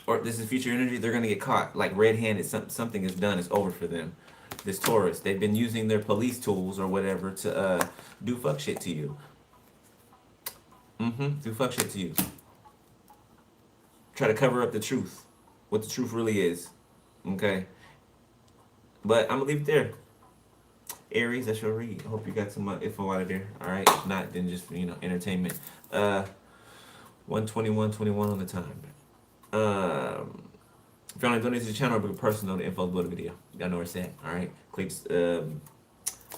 S1: or this is future energy. They're gonna get caught like red-handed. Something is done. It's over for them. This Taurus, they've been using their police tools or whatever to do fuck shit to you. Do fuck shit to you. try to cover up the truth, what the truth really is. Okay, but I'm gonna leave it there. Aries, that's your read. I hope you got some info out of there. All right, if not, then just entertainment. 121:21 on the time. If you want to donate to the channel or be a person, know the info below the video. Y'all know where it's at. All right, click the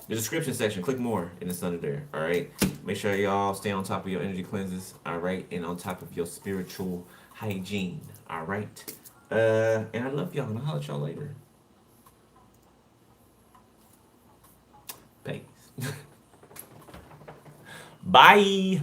S1: description section. Click more, and it's under there. All right, make sure y'all stay on top of your energy cleanses. All right, and on top of your spiritual hygiene. All right, and I love y'all, and I'll holler at y'all later. Peace. Bye.